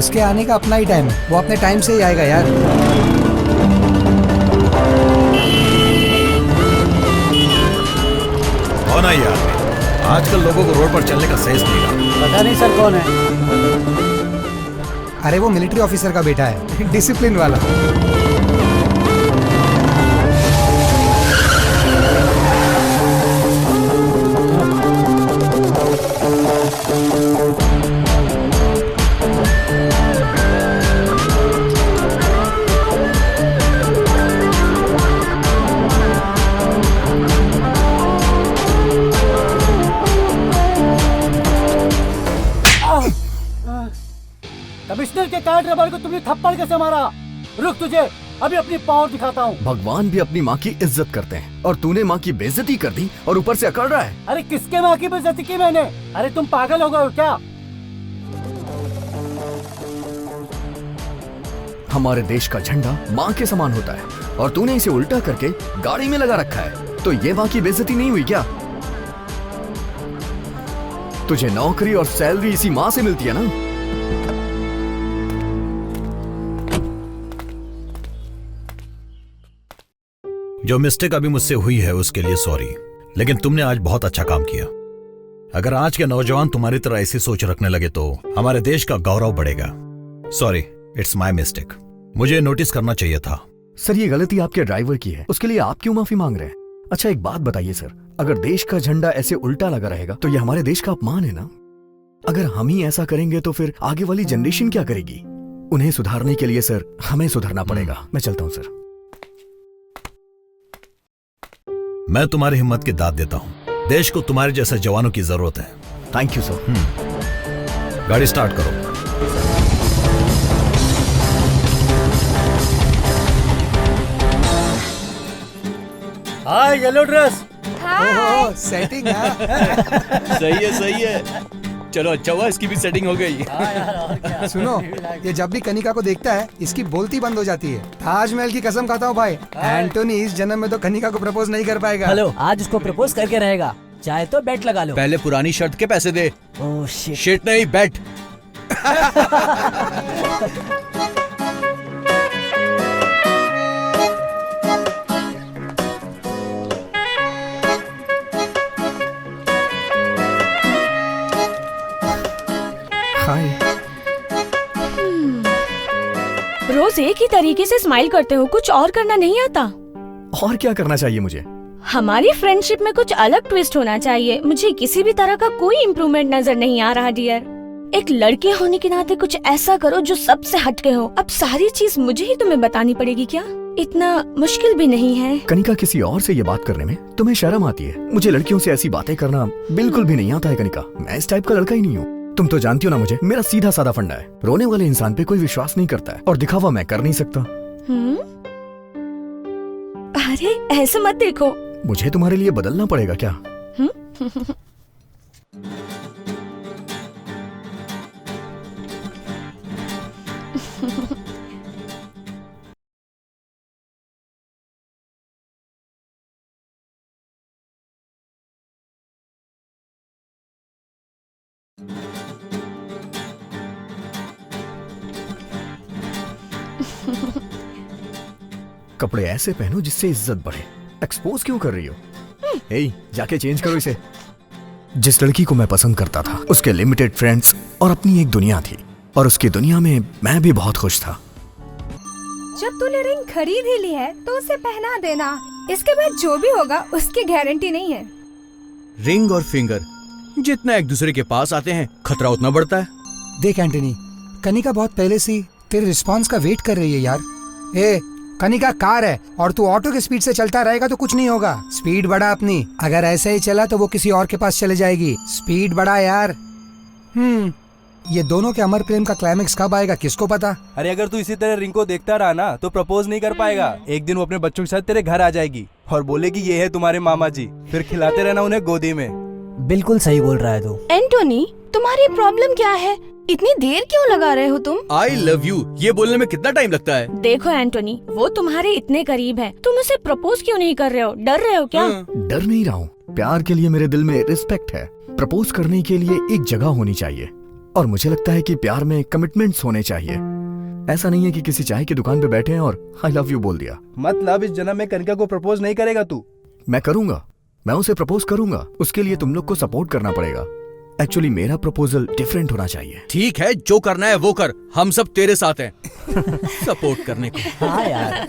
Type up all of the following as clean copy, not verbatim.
उसके आने का अपना ही टाइम है, वो अपने टाइम से ही आएगा यार। कौन है यार? आजकल लोगों को रोड पर चलने का सेंस नहीं रहा। पता नहीं सर कौन है। अरे वो मिलिट्री ऑफिसर का बेटा है, डिसिप्लिन वाला। कमिश्नर के कार ड्राइवर को तुमने थप्पड़ कैसे मारा? रुक, तुझे अभी अपनी पावर दिखाता हूँ। भगवान भी अपनी माँ की इज्जत करते हैं और तूने माँ की बेइज्जती कर दी और ऊपर से अकड़ रहा है। अरे किसके माँ की बेइज्जती की मैंने? अरे तुम पागल हो गए हो क्या? हमारे देश का झंडा माँ के समान होता है और तूने इसे उल्टा करके गाड़ी में लगा रखा है, तो ये माँ की बेइज्जती नहीं हुई क्या? तुझे नौकरी और सैलरी इसी माँ से मिलती है ना? जो मिस्टेक अभी मुझसे हुई है उसके लिए सॉरी, लेकिन तुमने आज बहुत अच्छा काम किया। अगर आज के नौजवान तुम्हारी तरह ऐसी सोच रखने लगे तो हमारे देश का गौरव बढ़ेगा। Sorry, it's my mistake. मुझे नोटिस करना चाहिए था। सर, ये गलती आपके ड्राइवर की है, उसके लिए आप क्यों माफी मांग रहे हैं? अच्छा एक बात बताइए सर, अगर देश का झंडा ऐसे उल्टा लगा रहेगा तो ये हमारे देश का अपमान है ना? अगर हम ही ऐसा करेंगे तो फिर आगे वाली जनरेशन क्या करेगी? उन्हें सुधारने के लिए सर हमें सुधरना पड़ेगा। मैं चलता हूँ सर। मैं तुम्हारी हिम्मत की दाद देता हूँ। देश को तुम्हारे जैसे जवानों की जरूरत है। Thank you sir. गाड़ी स्टार्ट करो। हाय येलो ड्रेस। ओह, सेटिंग है। सही है सही है। चलो अच्छा हुआ इसकी भी सेटिंग हो गई। सुनो, ये जब भी कनिका को देखता है इसकी बोलती बंद हो जाती है। ताजमहल की कसम खाता हूँ भाई, एंटोनी इस जन्म में तो कनिका को प्रपोज नहीं कर पाएगा। हेलो, आज उसको प्रपोज करके रहेगा। चाहे तो बेट लगा लो। पहले पुरानी शर्ट के पैसे दे। Oh shit. शिट नहीं, बेट। रोज एक ही तरीके से स्माइल करते हो, कुछ और करना नहीं आता? और क्या करना चाहिए मुझे? हमारी फ्रेंडशिप में कुछ अलग ट्विस्ट होना चाहिए। मुझे किसी भी तरह का कोई इम्प्रूवमेंट नजर नहीं आ रहा डियर। एक लड़के होने के नाते कुछ ऐसा करो जो सबसे हटके हो। अब सारी चीज मुझे ही तुम्हें बतानी पड़ेगी क्या? इतना मुश्किल भी नहीं है। कनिका, किसी और से ये बात करने में तुम्हें शर्म आती है? मुझे लड़कियों से ऐसी बातें करना बिल्कुल भी नहीं आता है कनिका। मैं इस टाइप का लड़का ही नहीं हूँ। तुम तो जानती हो ना मुझे, मेरा सीधा साधा फंडा है। रोने वाले इंसान पे कोई विश्वास नहीं करता है और दिखावा मैं कर नहीं सकता। अरे ऐसे मत देखो। मुझे तुम्हारे लिए बदलना पड़ेगा क्या? कपड़े ऐसे पहनो जिससे इज्जत बढ़े। एक्सपोज क्यों कर रही हो? हे, जाके चेंज करो इसे। जिस लड़की को मैं पसंद करता था उसके लिमिटेड फ्रेंड्स और अपनी एक दुनिया थी, और उसकी दुनिया में मैं भी बहुत खुश था। जब तूने रिंग खरीद ही ली है तो उसे पहना देना। इसके बाद जो भी होगा उसकी गारंटी नहीं है। रिंग और फिंगर जितना एक दूसरे के पास आते हैं खतरा उतना बढ़ता है। देख एंटनी, कनिका बहुत पहले से तेरे रिस्पांस का वेट कर रही है यार। ए, कनिका कार है और तू ऑटो के स्पीड से चलता रहेगा तो कुछ नहीं होगा। स्पीड बढ़ा अपनी। अगर ऐसे ही चला तो वो किसी और के पास चले जाएगी। स्पीड बढ़ा यार। ये दोनों के अमर प्रेम का क्लाइमेक्स कब आएगा किसको पता। अरे अगर तू इसी तरह रिंग को देखता रहा ना तो प्रपोज नहीं कर पाएगा। एक दिन वो अपने बच्चों के साथ तेरे घर आ जाएगी और बोलेगी ये है तुम्हारे मामा जी, फिर खिलाते रहना उन्हें गोदी में। बिल्कुल सही बोल रहा है तू। एंटोनी, तुम्हारी प्रॉब्लम क्या है? इतनी देर क्यों लगा रहे हो तुम? आई लव यू ये बोलने में कितना टाइम लगता है? देखो एंटोनी, वो तुम्हारे इतने करीब है, तुम उसे प्रपोज क्यों नहीं कर रहे हो? डर रहे हो क्या? डर नहीं रहा हूँ। प्यार के लिए मेरे दिल में रिस्पेक्ट है। प्रपोज करने के लिए एक जगह होनी चाहिए। और मुझे लगता है कि प्यार में कमिटमेंट्स होने चाहिए। ऐसा नहीं है कि किसी चाय की दुकान पे बैठे हैं और आई लव यू बोल दिया। मतलब इस जन्म में कनिका को प्रपोज नहीं करेगा तू? मैं करूंगा, मैं उसे प्रपोज करूंगा। उसके लिए तुम लोग को सपोर्ट करना पड़ेगा। एक्चुअली मेरा प्रपोजल डिफरेंट होना चाहिए। ठीक है, जो करना है वो कर, हम सब तेरे साथ हैं सपोर्ट करने को। हाँ यार।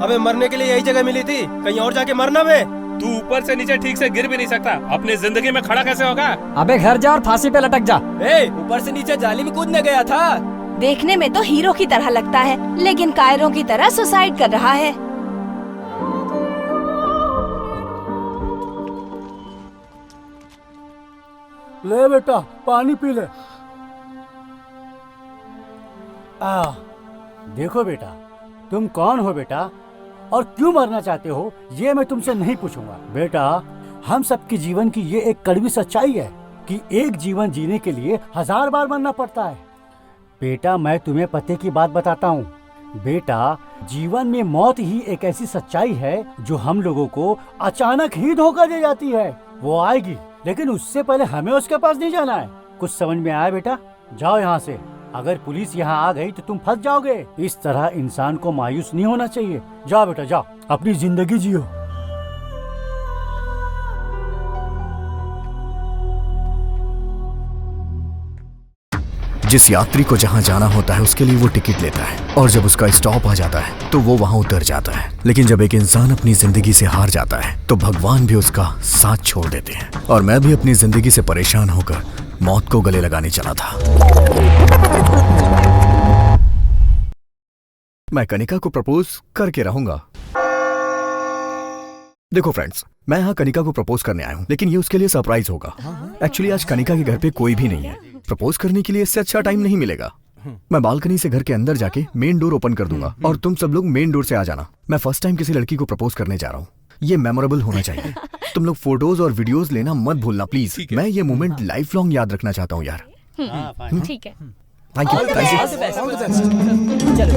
अबे मरने के लिए यही जगह मिली थी, कहीं और जाके मरना बे। तू ऊपर से नीचे ठीक से गिर भी नहीं सकता, अपनी जिंदगी में खड़ा कैसे होगा? अबे घर जा और फांसी पे लटक जा। ऊपर से नीचे जाली में कूदने गया था। देखने में तो हीरो की तरह लगता है, लेकिन कायरों की तरह सुसाइड कर रहा है। ले बेटा पानी पी ले। देखो बेटा, तुम कौन हो बेटा और क्यों मरना चाहते हो, ये मैं तुमसे नहीं पूछूंगा। बेटा, हम सबके जीवन की ये एक कड़वी सच्चाई है कि एक जीवन जीने के लिए 1000 बार मरना पड़ता है। बेटा, मैं तुम्हें पते की बात बताता हूँ। बेटा, जीवन में मौत ही एक ऐसी सच्चाई है जो हम लोगों को अचानक ही धोखा दे जाती है। वो आएगी, लेकिन उससे पहले हमें उसके पास नहीं जाना है। कुछ समझ में आया बेटा? जाओ यहाँ से। अगर पुलिस यहाँ आ गई तो तुम फंस जाओगे। इस तरह इंसान को मायूस नहीं होना चाहिए। जाओ बेटा जाओ, अपनी जिंदगी जियो। जिस यात्री को जहां जाना होता है उसके लिए वो टिकट लेता है, और जब उसका स्टॉप आ जाता है तो वो वहां उतर जाता है। लेकिन जब एक इंसान अपनी जिंदगी से हार जाता है तो भगवान भी उसका साथ छोड़ देते हैं। और मैं भी अपनी जिंदगी से परेशान होकर मौत को गले लगाने चला था। मैं कनिका को प्रपोज करके रहूंगा। देखो फ्रेंड्स, मैं यहाँ कनिका को प्रपोज करने आया हूँ, लेकिन ये उसके लिए सरप्राइज होगा। एक्चुअली आज कनिका के घर पे कोई भी नहीं है। प्रपोज करने के लिए इससे अच्छा टाइम नहीं मिलेगा। मैं बालकनी से घर के अंदर जाके मेन डोर ओपन कर दूंगा और तुम सब लोग मेन डोर से आ जाना। मैं फर्स्ट टाइम किसी लड़की को प्रपोज करने जा रहा हूँ। ये मेमोरेबल होना चाहिए। तुम लोग फोटोज और वीडियोस लेना मत भूलना प्लीज। मैं ये मोमेंट लाइफ लॉन्ग याद रखना चाहता हूँ यार। ठीक है। Thank you, thank you. चलो।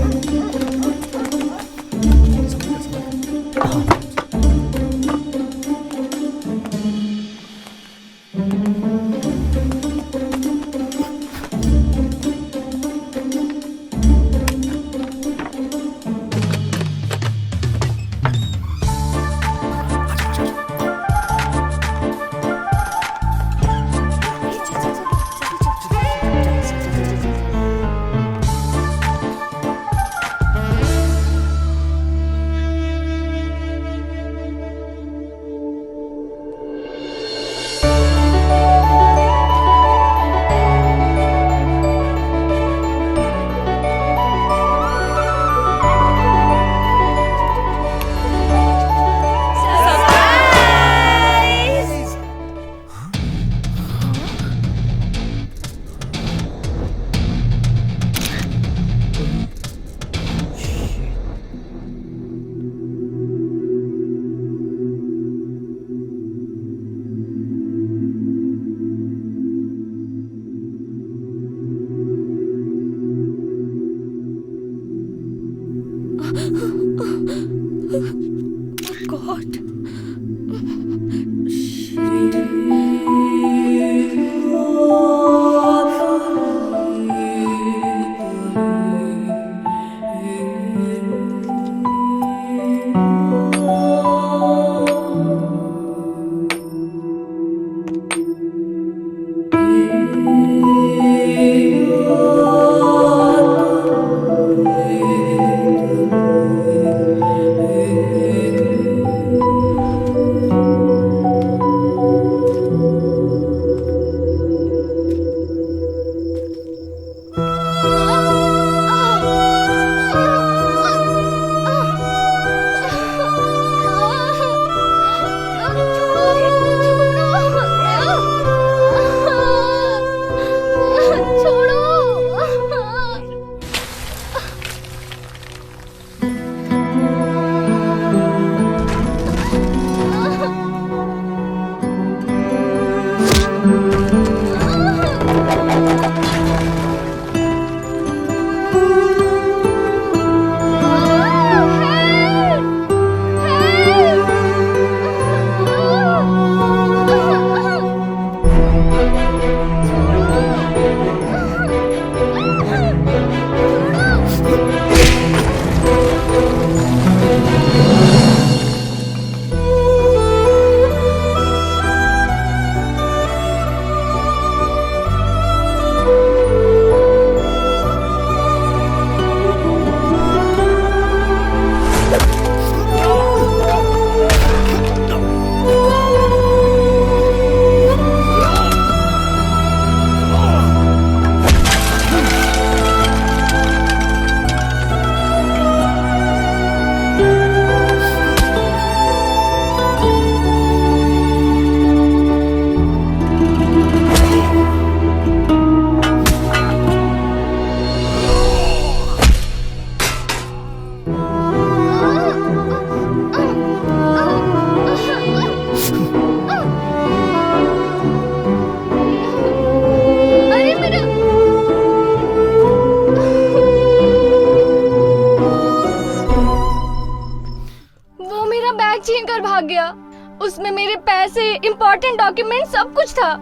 गया। उसमें मेरे पैसे, इम्पोर्टेंट डॉक्यूमेंट सब कुछ था।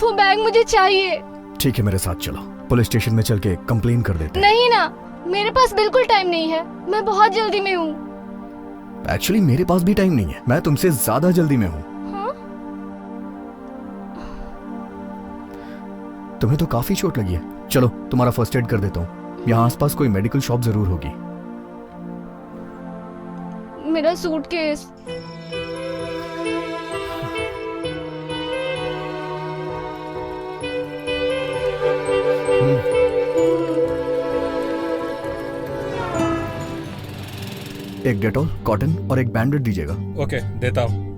वो बैग मुझे चाहिए। ठीक है, मेरे साथ चलो, पुलिस स्टेशन में चल के कंप्लेन कर देते हैं। नहीं ना, मेरे पास बिल्कुल टाइम नहीं है, मैं बहुत जल्दी में हूँ। एक्चुअली मेरे पास भी टाइम नहीं है, मैं तुमसे ज्यादा जल्दी में हूँ। तुम्हें तो काफी चोट लगी है, चलो तुम्हारा फर्स्ट एड कर देता हूँ। यहाँ आसपास कोई मेडिकल शॉप जरूर होगी। मेरा सूटकेस। एक डेटॉल, कॉटन और एक बैंडेड दीजिएगा। ओके, देता हूँ।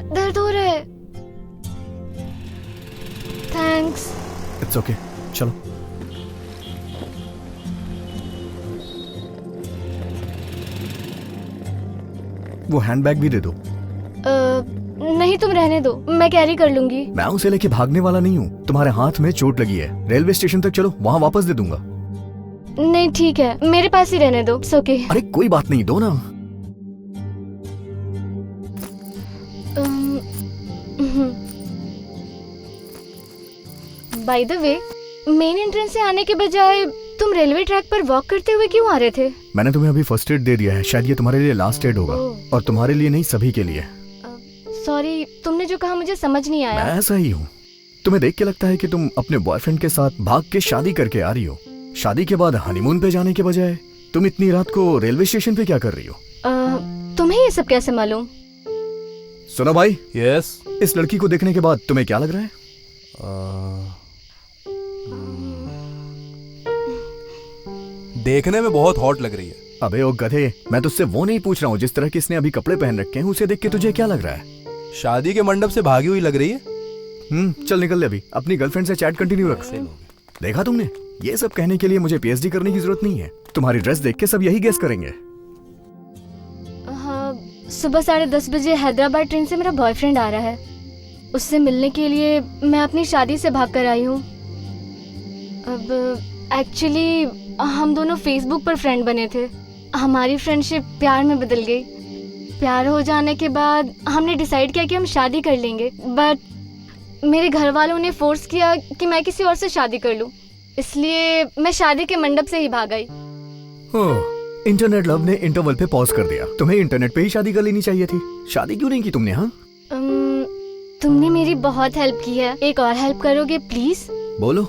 दर्द हो रहा है। थैंक्स। इट्स ओके, चलो। वो हैंडबैग भी दे दो। नहीं, तुम रहने दो, मैं कैरी कर लूंगी। मैं उसे लेके भागने वाला नहीं हूँ। तुम्हारे हाथ में चोट लगी है, रेलवे स्टेशन तक चलो, वहाँ वापस दे दूंगा। नहीं ठीक है, मेरे पास ही रहने दो। ओके। अरे कोई बात नहीं, दो ना। By the way, main entrance से आने के बजाय तुम रेलवे ट्रैक पर वॉक करते हुए क्यों आ रहे थे? मैंने तुम्हें अभी फर्स्ट एड दे दिया है, शायद ये तुम्हारे लिए लास्ट एड होगा। और तुम्हारे लिए नहीं, सभी के लिए। सॉरी, तुमने जो कहा मुझे समझ नहीं आया। मैं ऐसा ही हूँ। तुम्हें देख के लगता है कि तुम अपने बॉयफ्रेंड के साथ भाग के शादी करके आ रही हो। शादी के बाद हनीमून पे जाने के बजाय तुम इतनी रात को रेलवे स्टेशन पे क्या कर रही हो? तुम्हें ये सब कैसे मालूम? सुनो भाई। यस। इस लड़की को देखने के बाद तुम्हें क्या लग रहा है? देखने में बहुत हॉट लग रही है। अबे ओ गधे, मैं तुझसे वो नहीं पूछ रहा हूँ जिस तरह की इसने अभी कपड़े पहन रखे हैं, उसे देख के तुझे क्या लग रहा है? शादी के मंडप से भागी हुई लग रही है। चल निकल ले अभी, अपनी गर्लफ्रेंड से चैट कंटिन्यू रख। देखा तुमने, ये सब कहने के लिए मुझे पीएचडी करने की जरूरत नहीं है। तुम्हारी ड्रेस देख के सब यही गेस करेंगे। सुबह 10:30 बजे हैदराबाद ट्रेन से मेरा बॉयफ्रेंड आ रहा है। उससे मिलने के लिए मैं अपनी शादी से भाग कर आई हूँ। अब एक्चुअली हम दोनों फेसबुक पर फ्रेंड बने थे। हमारी फ्रेंडशिप प्यार में बदल गई। प्यार हो जाने के बाद हमने डिसाइड किया कि हम शादी कर लेंगे, बट मेरे घर वालों ने फोर्स किया कि मैं किसी और से शादी कर लूं। इसलिए मैं शादी के मंडप से ही भाग आई। इंटरनेट लव ने इंटरवल पे पॉज कर दिया। तुम्हें इंटरनेट पे ही शादी कर लेनी चाहिए थी। शादी क्यों नहीं की तुमने? हाँ, तुमने मेरी बहुत हेल्प की है, एक और हेल्प करोगे प्लीज? बोलो।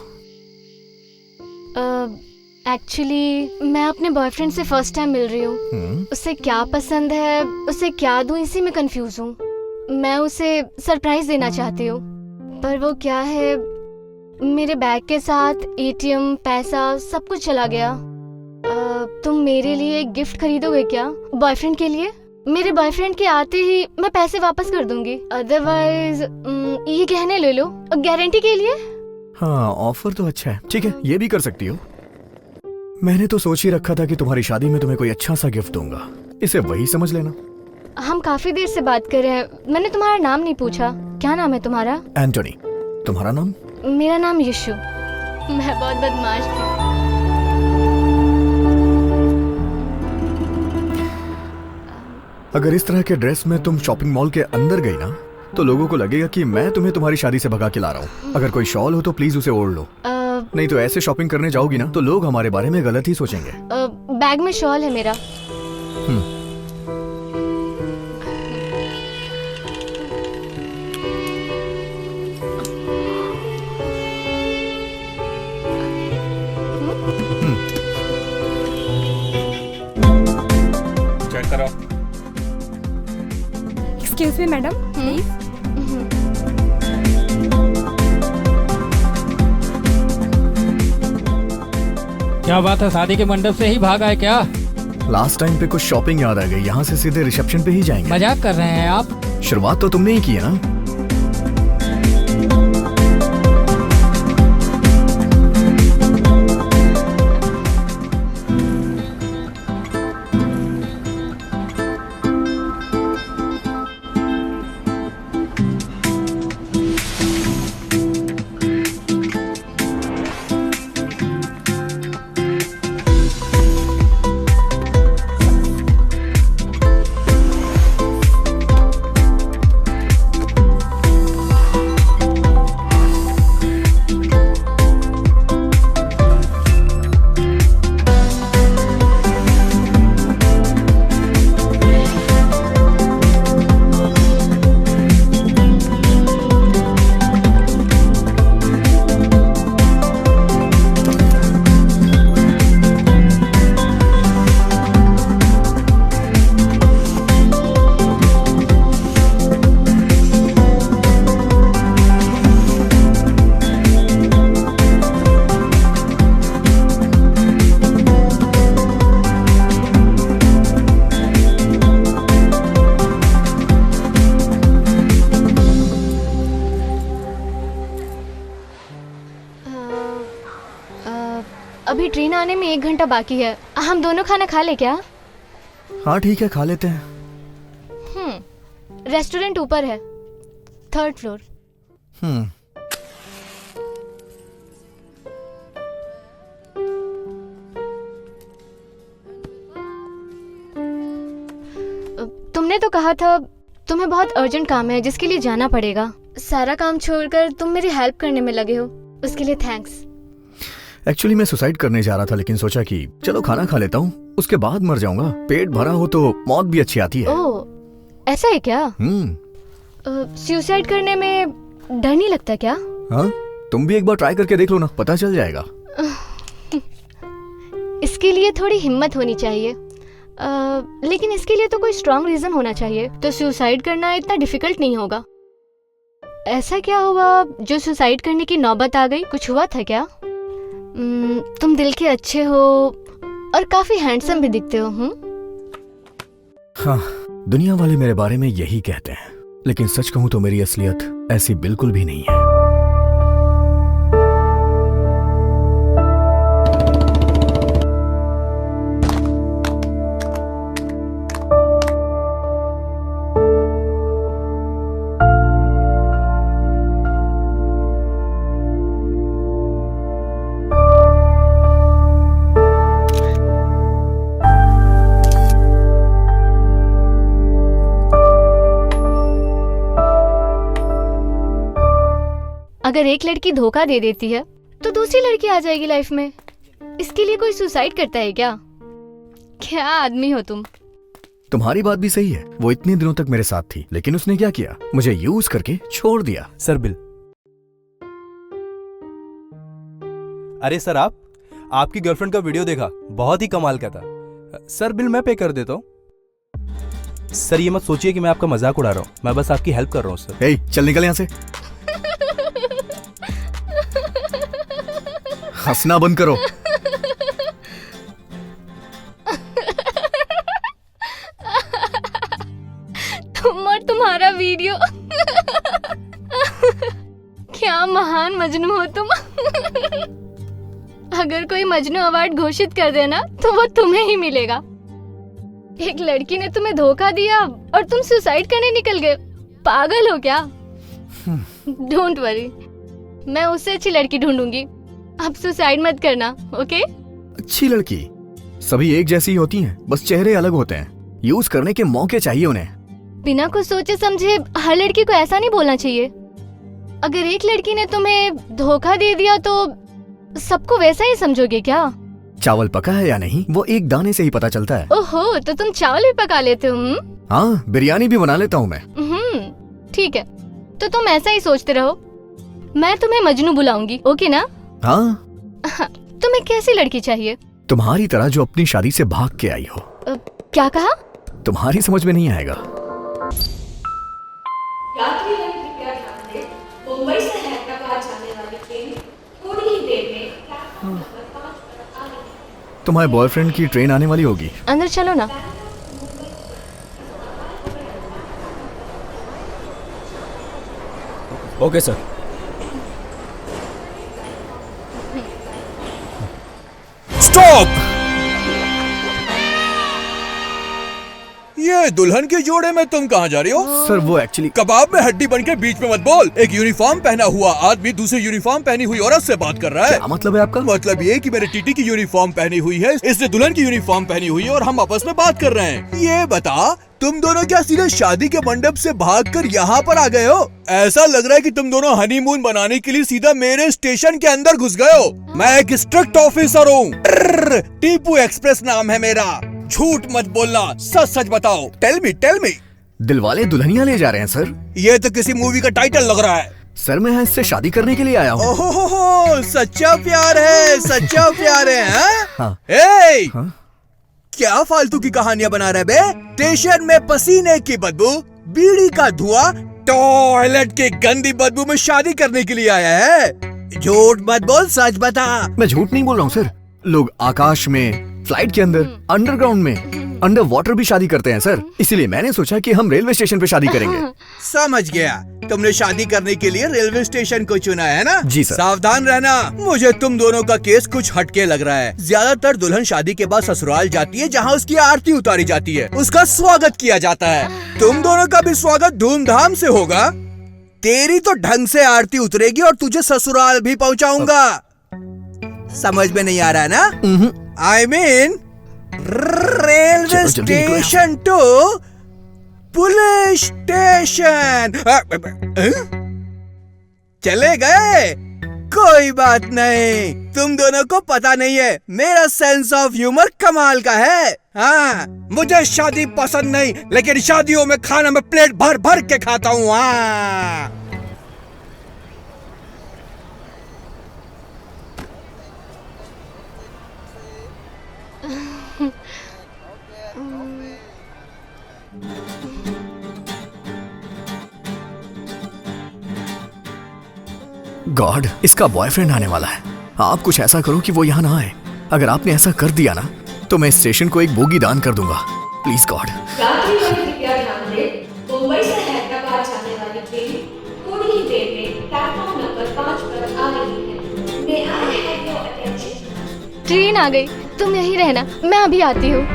एक्चुअली मैं अपने बॉयफ्रेंड से फर्स्ट टाइम मिल रही हूँ। उसे क्या पसंद है, उसे क्या दूँ, इसी में कंफ्यूज हूँ। मैं उसे सरप्राइज देना चाहती हूँ, पर वो क्या है, मेरे बैग के साथ एटीएम, पैसा सब कुछ चला गया। तुम मेरे लिए एक गिफ्ट खरीदोगे क्या बॉयफ्रेंड के लिए? मेरे बॉयफ्रेंड के आते ही मैं पैसे वापस कर दूंगी, अदरवाइज ये गहने ले लो गारंटी के लिए। हाँ, ऑफर तो अच्छा है। ठीक है, ये भी कर सकती हो। मैंने तो सोच ही रखा था कि तुम्हारी शादी में तुम्हें कोई अच्छा सा गिफ्ट दूंगा, इसे वही समझ लेना। हम काफी देर से बात कर रहे हैं, मैंने तुम्हारा नाम नहीं पूछा। क्या नाम है तुम्हारा? एंटोनी। तुम्हारा नाम? मेरा नाम यशु। मैं बहुत बदमाश थी। अगर इस तरह के ड्रेस में तुम शॉपिंग मॉल के अंदर गई ना, तो लोगों को लगेगा कि मैं तुम्हें तुम्हारी शादी से भगा के ला रहा हूँ। अगर कोई शॉल हो तो प्लीज उसे ओढ़ लो। नहीं तो ऐसे शॉपिंग करने जाओगी ना तो लोग हमारे बारे में गलत ही सोचेंगे। बैग में शॉल है मेरा। चेक करो। Excuse me madam, please. क्या बात है, शादी के मंडप से ही भागा है क्या? लास्ट टाइम पे कुछ शॉपिंग याद आ गई, यहाँ से सीधे रिसेप्शन पे ही जाएंगे। मजाक कर रहे हैं आप? शुरुआत तो तुमने ही की है ना। आने में 1 घंटा बाकी है। हम दोनों खाना खा ले क्या? हाँ ठीक है, खा लेते हैं। रेस्टोरेंट ऊपर है, 3rd फ्लोर। तुमने तो कहा था तुम्हें बहुत अर्जेंट काम है जिसके लिए जाना पड़ेगा। सारा काम छोड़कर तुम मेरी हेल्प करने में लगे हो, उसके लिए थैंक्स। एक्चुअली मैं सुसाइड करने जा रहा था, लेकिन सोचा कि चलो खाना खा लेता हूँ, उसके बाद मर जाऊंगा। पेट भरा हो तो मौत भी अच्छी आती है। ओह, ऐसा है क्या? सुसाइड करने में डर नहीं लगता क्या? हाँ, तुम भी एक बार ट्राई करके देख लो ना, पता चल जाएगा। इसके लिए थोड़ी हिम्मत होनी चाहिए, लेकिन इसके लिए तो कोई स्ट्रॉन्ग रीजन होना चाहिए। तो सुसाइड करना इतना डिफिकल्ट नहीं होगा। ऐसा क्या हुआ जो सुसाइड करने की नौबत आ गई? कुछ हुआ था क्या? तुम दिल के अच्छे हो और काफी हैंडसम भी दिखते हो। हाँ, दुनिया वाले मेरे बारे में यही कहते हैं, लेकिन सच कहूं तो मेरी असलियत ऐसी बिल्कुल भी नहीं है। अगर एक लड़की धोखा दे देती है तो दूसरी लड़की आ जाएगी लाइफ में। इसके लिए कोई सुसाइड करता है क्या? क्या आदमी हो तुम। तुम्हारी बात भी सही है। वो इतने दिनों तक मेरे साथ थी, लेकिन उसने क्या किया? मुझे यूज करके छोड़ दिया। Sir bill. अरे सर, आपकी गर्लफ्रेंड का वीडियो देखा, बहुत ही कमाल का था। सर बिल मैं पे कर देता हूँ। सर ये मत सोचिए कि मैं आपका मजाक उड़ा रहा हूँ, मैं बस आपकी हेल्प कर रहा हूँ सर। हे, चल निकल यहाँ से। हंसना बंद करो। तुम और तुम्हारा वीडियो। क्या महान मजनू हो तुम। अगर कोई मजनू अवार्ड घोषित कर देना तो वो तुम्हें ही मिलेगा। एक लड़की ने तुम्हें धोखा दिया और तुम सुसाइड करने निकल गए। पागल हो क्या? डोंट वरी, मैं उससे अच्छी लड़की ढूंढूंगी। अब सुसाइड मत करना, ओके? अच्छी लड़की सभी एक जैसी ही होती हैं, बस चेहरे अलग होते हैं। यूज करने के मौके चाहिए उन्हें। बिना कुछ सोचे समझे हर लड़की को ऐसा नहीं बोलना चाहिए। अगर एक लड़की ने तुम्हें धोखा दे दिया तो सबको वैसा ही समझोगे क्या? चावल पका है या नहीं वो एक दाने से ही पता चलता है। ओहो, तो तुम चावल भी पका लेते हो? हाँ, बिरयानी भी बना लेता हूँ मैं। ठीक है, तो तुम ऐसा ही सोचते रहो। मैं तुम्हें मजनू बुलाऊंगी, ओके ना? हाँ। तुम्हें कैसी लड़की चाहिए? तुम्हारी तरह जो अपनी शादी से भाग के आई हो। क्या कहा? तुम्हारी समझ में नहीं आएगा। यात्रीगण कृपया ध्यान दें, मुंबई से हैदराबाद जाने वाली ट्रेन थोड़ी ही देर में प्लेटफॉर्म नंबर 5 पर आ रही है। तुम्हारे बॉयफ्रेंड की ट्रेन आने वाली होगी। अंदर चलो ना। Okay sir. स्टॉप! ये दुल्हन के जोड़े में तुम कहाँ जा रही हो? सर वो एक्चुअली कबाब में हड्डी बन के बीच में मत बोल। एक यूनिफॉर्म पहना हुआ आदमी दूसरी यूनिफॉर्म पहनी हुई औरत से बात कर रहा है। क्या मतलब है आपका? मतलब ये कि मेरे टीटी की यूनिफॉर्म पहनी हुई है, इसने दुल्हन की यूनिफॉर्म पहनी हुई है और हम आपस में बात कर रहे हैं। ये बता, तुम दोनों क्या सीधे शादी के मंडप से भागकर यहाँ पर आ गए हो? ऐसा लग रहा है कि तुम दोनों हनीमून बनाने के लिए सीधा मेरे स्टेशन के अंदर घुस गए हो। मैं एक स्ट्रिक्ट ऑफिसर हूँ। टीपू एक्सप्रेस नाम है मेरा। झूठ मत बोलना, सच सच बताओ। Tell me. दिलवाले दुल्हनिया ले जा रहे हैं सर। ये तो किसी मूवी का टाइटल लग रहा है। सर मैं इससे शादी करने के लिए आया हूँ। ओहो, सच्चा प्यार है, सच्चा प्यार है। हाँ। हाँ? क्या फालतू की कहानियां बना रहे बे? स्टेशन में पसीने की बदबू, बीड़ी का धुआं, टॉयलेट की गंदी बदबू में शादी करने के लिए आया है? झूठ मत बोल, सच बता। मैं झूठ नहीं बोल रहा हूँ सर। लोग आकाश में, फ्लाइट के अंदर, अंडरग्राउंड में अंडर वाटर भी शादी करते हैं सर, इसीलिए मैंने सोचा कि हम रेलवे स्टेशन पे शादी करेंगे। समझ गया, तुमने शादी करने के लिए रेलवे स्टेशन को चुना है ना? जी सर। सावधान रहना, मुझे तुम दोनों का केस कुछ हटके लग रहा है। ज्यादातर दुल्हन शादी के बाद ससुराल जाती है, जहाँ उसकी आरती उतारी जाती है, उसका स्वागत किया जाता है। तुम दोनों का भी स्वागत धूमधाम से होगा। तेरी तो ढंग से आरती उतरेगी और तुझे ससुराल भी पहुँचाऊंगा। समझ में नहीं आ रहा है ना? I mean railway station to police station. चले गए? कोई बात नहीं, तुम दोनों को पता नहीं है, मेरा सेंस ऑफ ह्यूमर कमाल का है। हाँ, मुझे शादी पसंद नहीं, लेकिन शादियों में खाना में प्लेट भर भर के खाता हूँ। हाँ, गॉड, इसका बॉयफ्रेंड आने वाला है। आप कुछ ऐसा करो कि वो यहाँ ना आए। अगर आपने ऐसा कर दिया ना तो मैं स्टेशन को एक बोगी दान कर दूंगा। Please God. मुंबई से हैदराबाद जाने वाली ट्रेन थोड़ी ही देर में प्लेटफॉर्म नंबर 5 पर आ रही है। May I have your attention? Train आ गई, तुम यहीं रहना, मैं अभी आती हूँ।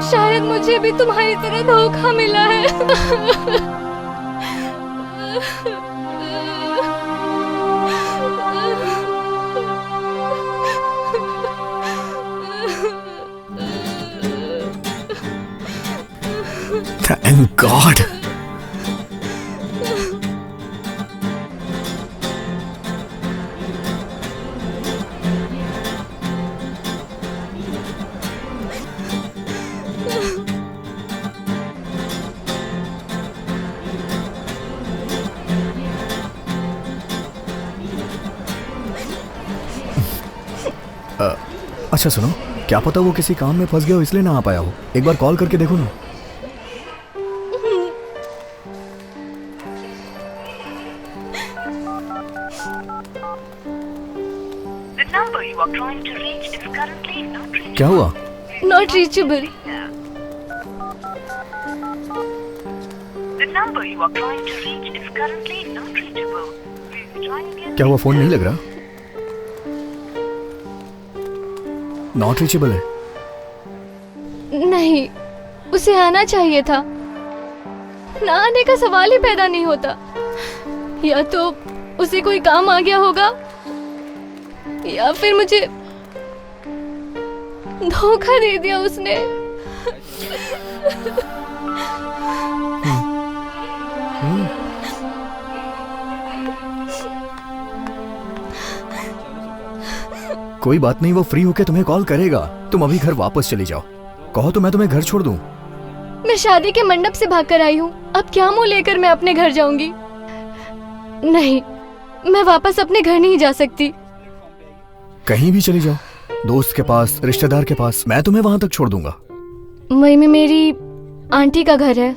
शायद मुझे भी तुम्हारी तरह धोखा मिला है। Thank God. अच्छा सुनो, क्या पता वो किसी काम में फंस गया हो इसलिए ना आ पाया हो। एक बार कॉल करके देखो ना। क्या हुआ? Not reachable. क्या हुआ, फोन नहीं लग रहा? नॉट रीचेबल है? नहीं, उसे आना चाहिए था। ना आने का सवाल ही पैदा नहीं होता। या तो उसे कोई काम आ गया होगा या फिर मुझे धोखा दे दिया उसने। कोई बात नहीं, वो फ्री होके तुम्हें कॉल करेगा। तुम अभी घर वापस चली जाओ। कहो तो मैं तुम्हें घर छोड़ दूं। मैं शादी के मंडप से भागकर आई हूँ, अब क्या मुंह लेकर मैं अपने घर जाऊंगी? नहीं, मैं वापस अपने घर नहीं जा सकती। कहीं भी चली जाओ, दोस्त के पास, रिश्तेदार के पास, मैं तुम्हें वहां तक छोड़ दूंगा। मई में मेरी आंटी का घर है,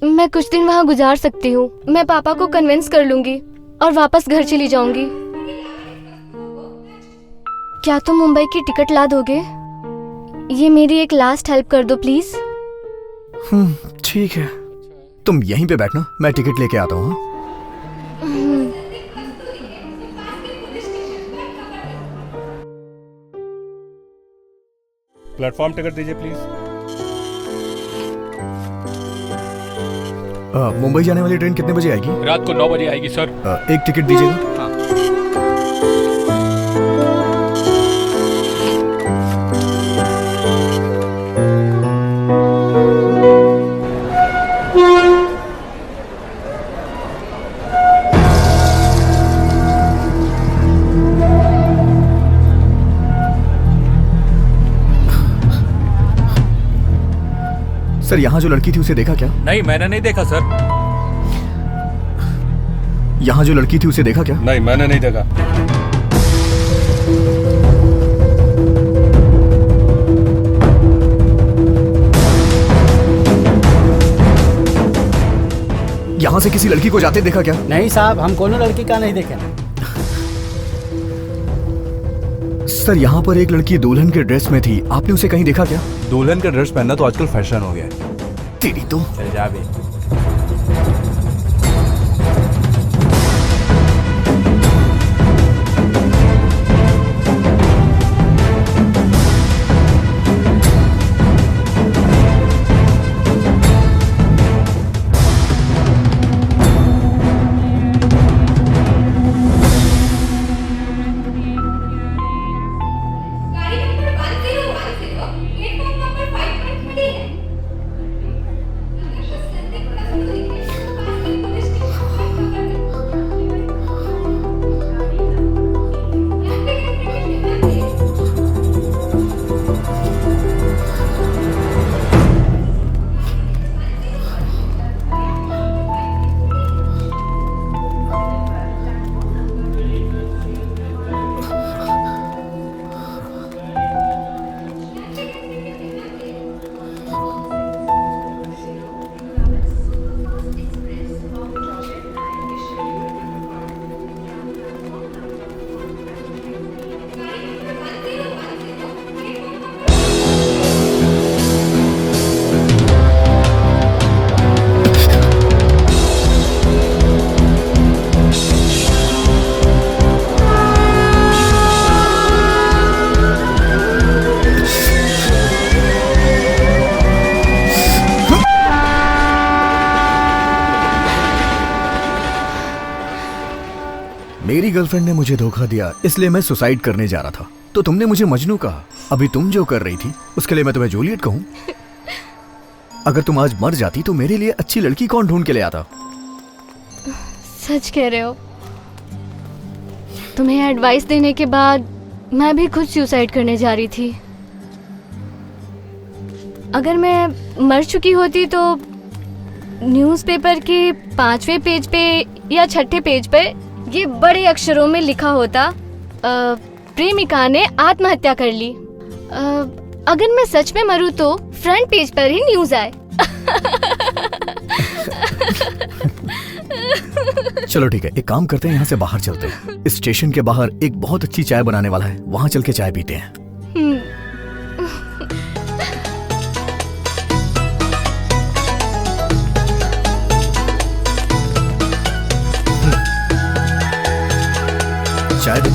मैं कुछ दिन वहाँ गुजार सकती हूँ। मैं पापा को कन्विंस कर लूंगी और वापस घर चली जाऊंगी। क्या तुम मुंबई की टिकट ला दोगे? ये मेरी एक लास्ट हेल्प कर दो प्लीज। ठीक है, तुम यहीं पे बैठना, मैं टिकट लेके आता हूँ। प्लेटफॉर्म टिकट दीजिए प्लीज। मुंबई जाने वाली ट्रेन कितने बजे आएगी? रात को 9 बजे आएगी सर। एक टिकट दीजिएगा। सर, यहाँ जो लड़की थी उसे देखा क्या? नहीं, मैंने नहीं देखा सर। यहाँ जो लड़की थी उसे देखा क्या? नहीं, मैंने नहीं देखा। यहाँ से किसी लड़की को जाते देखा क्या? नहीं साहब, हम कोनो लड़की का नहीं देखे। सर, यहाँ पर एक लड़की दुल्हन के ड्रेस में थी, आपने उसे कहीं देखा क्या? दुल्हन का ड्रेस पहनना तो आजकल फैशन हो गया है। तेरी तो चल जा बे। मेरी गर्लफ्रेंड ने मुझे धोखा दिया, इसलिए मैं सुसाइड करने जा रहा था, तो तुमने मुझे मजनू कहा। अभी तुम जो कर रही थी उसके लिए मैं तुम्हें जूलियट कहूं? अगर तुम आज मर जाती तो मेरे लिए अच्छी लड़की कौन ढूंढ के ले आता? सच कह रहे हो। तुम्हें एडवाइस देने के बाद मैं भी खुद सुसाइड करने जा रही थी। अगर मैं मर चुकी होती तो न्यूज़पेपर के 5वें पेज पे या 6ठे पेज पे ये बड़े अक्षरों में लिखा होता, प्रेमिका ने आत्महत्या कर ली। अगर मैं सच में मरूं तो फ्रंट पेज पर ही न्यूज़ आए। चलो ठीक है, एक काम करते हैं, यहाँ से बाहर चलते हैं। स्टेशन के बाहर एक बहुत अच्छी चाय बनाने वाला है, वहाँ चल के चाय पीते हैं। चाय दो।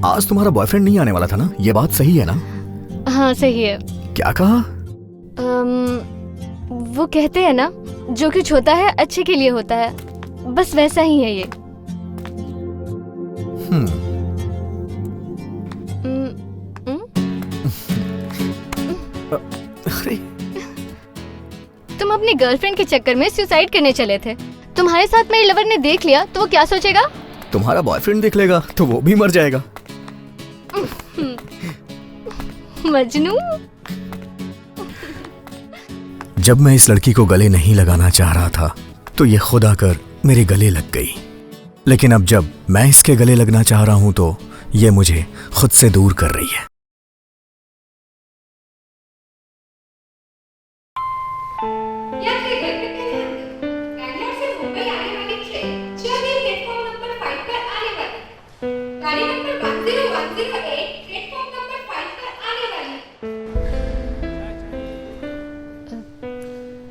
आज तुम्हारा बॉयफ्रेंड नहीं आने वाला था ना, ये बात सही है ना? हाँ सही है। क्या कहा? वो कहते हैं ना, जो कुछ होता है अच्छे के लिए होता है, बस वैसा ही है ये। अरे तुम अपनी गर्लफ्रेंड के चक्कर में सुसाइड करने चले थे। तुम्हारे साथ मेरे लवर ने देख लिया तो वो क्या सोचेगा? तुम्हारा बॉयफ्रेंड देख लेगा तो वो भी मर जाएगा। मजनू। जब मैं इस लड़की को गले नहीं लगाना चाह रहा था तो ये खुद आकर मेरे गले लग गई, लेकिन अब जब मैं इसके गले लगना चाह रहा हूं तो ये मुझे खुद से दूर कर रही है।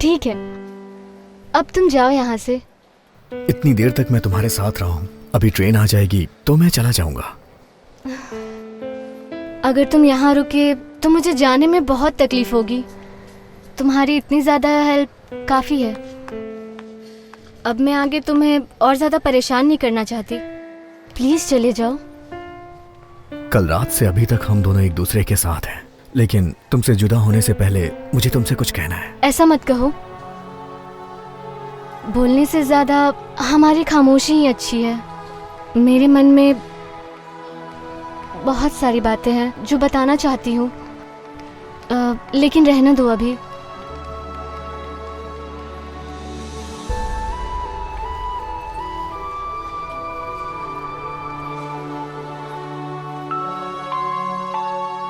ठीक है, अब तुम जाओ यहाँ से। इतनी देर तक मैं तुम्हारे साथ रहा हूं, अभी ट्रेन आ जाएगी तो मैं चला जाऊंगा। अगर तुम यहाँ रुके तो मुझे जाने में बहुत तकलीफ होगी। तुम्हारी इतनी ज़्यादा हेल्प काफ़ी है। अब मैं आगे तुम्हें और ज़्यादा परेशान नहीं करना चाहती। प्लीज़ चले जाओ। कल रात से अभी तक हम दोनों एक दूसरे के साथ हैं, लेकिन तुमसे जुदा होने से पहले मुझे तुमसे कुछ कहना है। ऐसा मत कहो। बोलने से ज़्यादा हमारी खामोशी ही अच्छी है। मेरे मन में बहुत सारी बातें हैं जो बताना चाहती हूँ, लेकिन रहने दो अभी।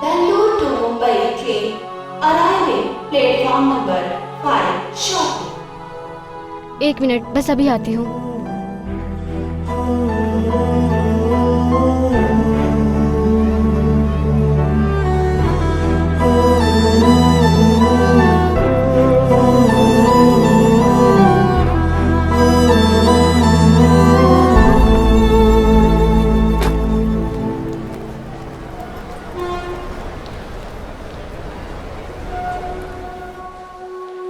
Bangalore to Mumbai train arriving platform number 5 shortly. 1 minute, बस अभी आती हूँ।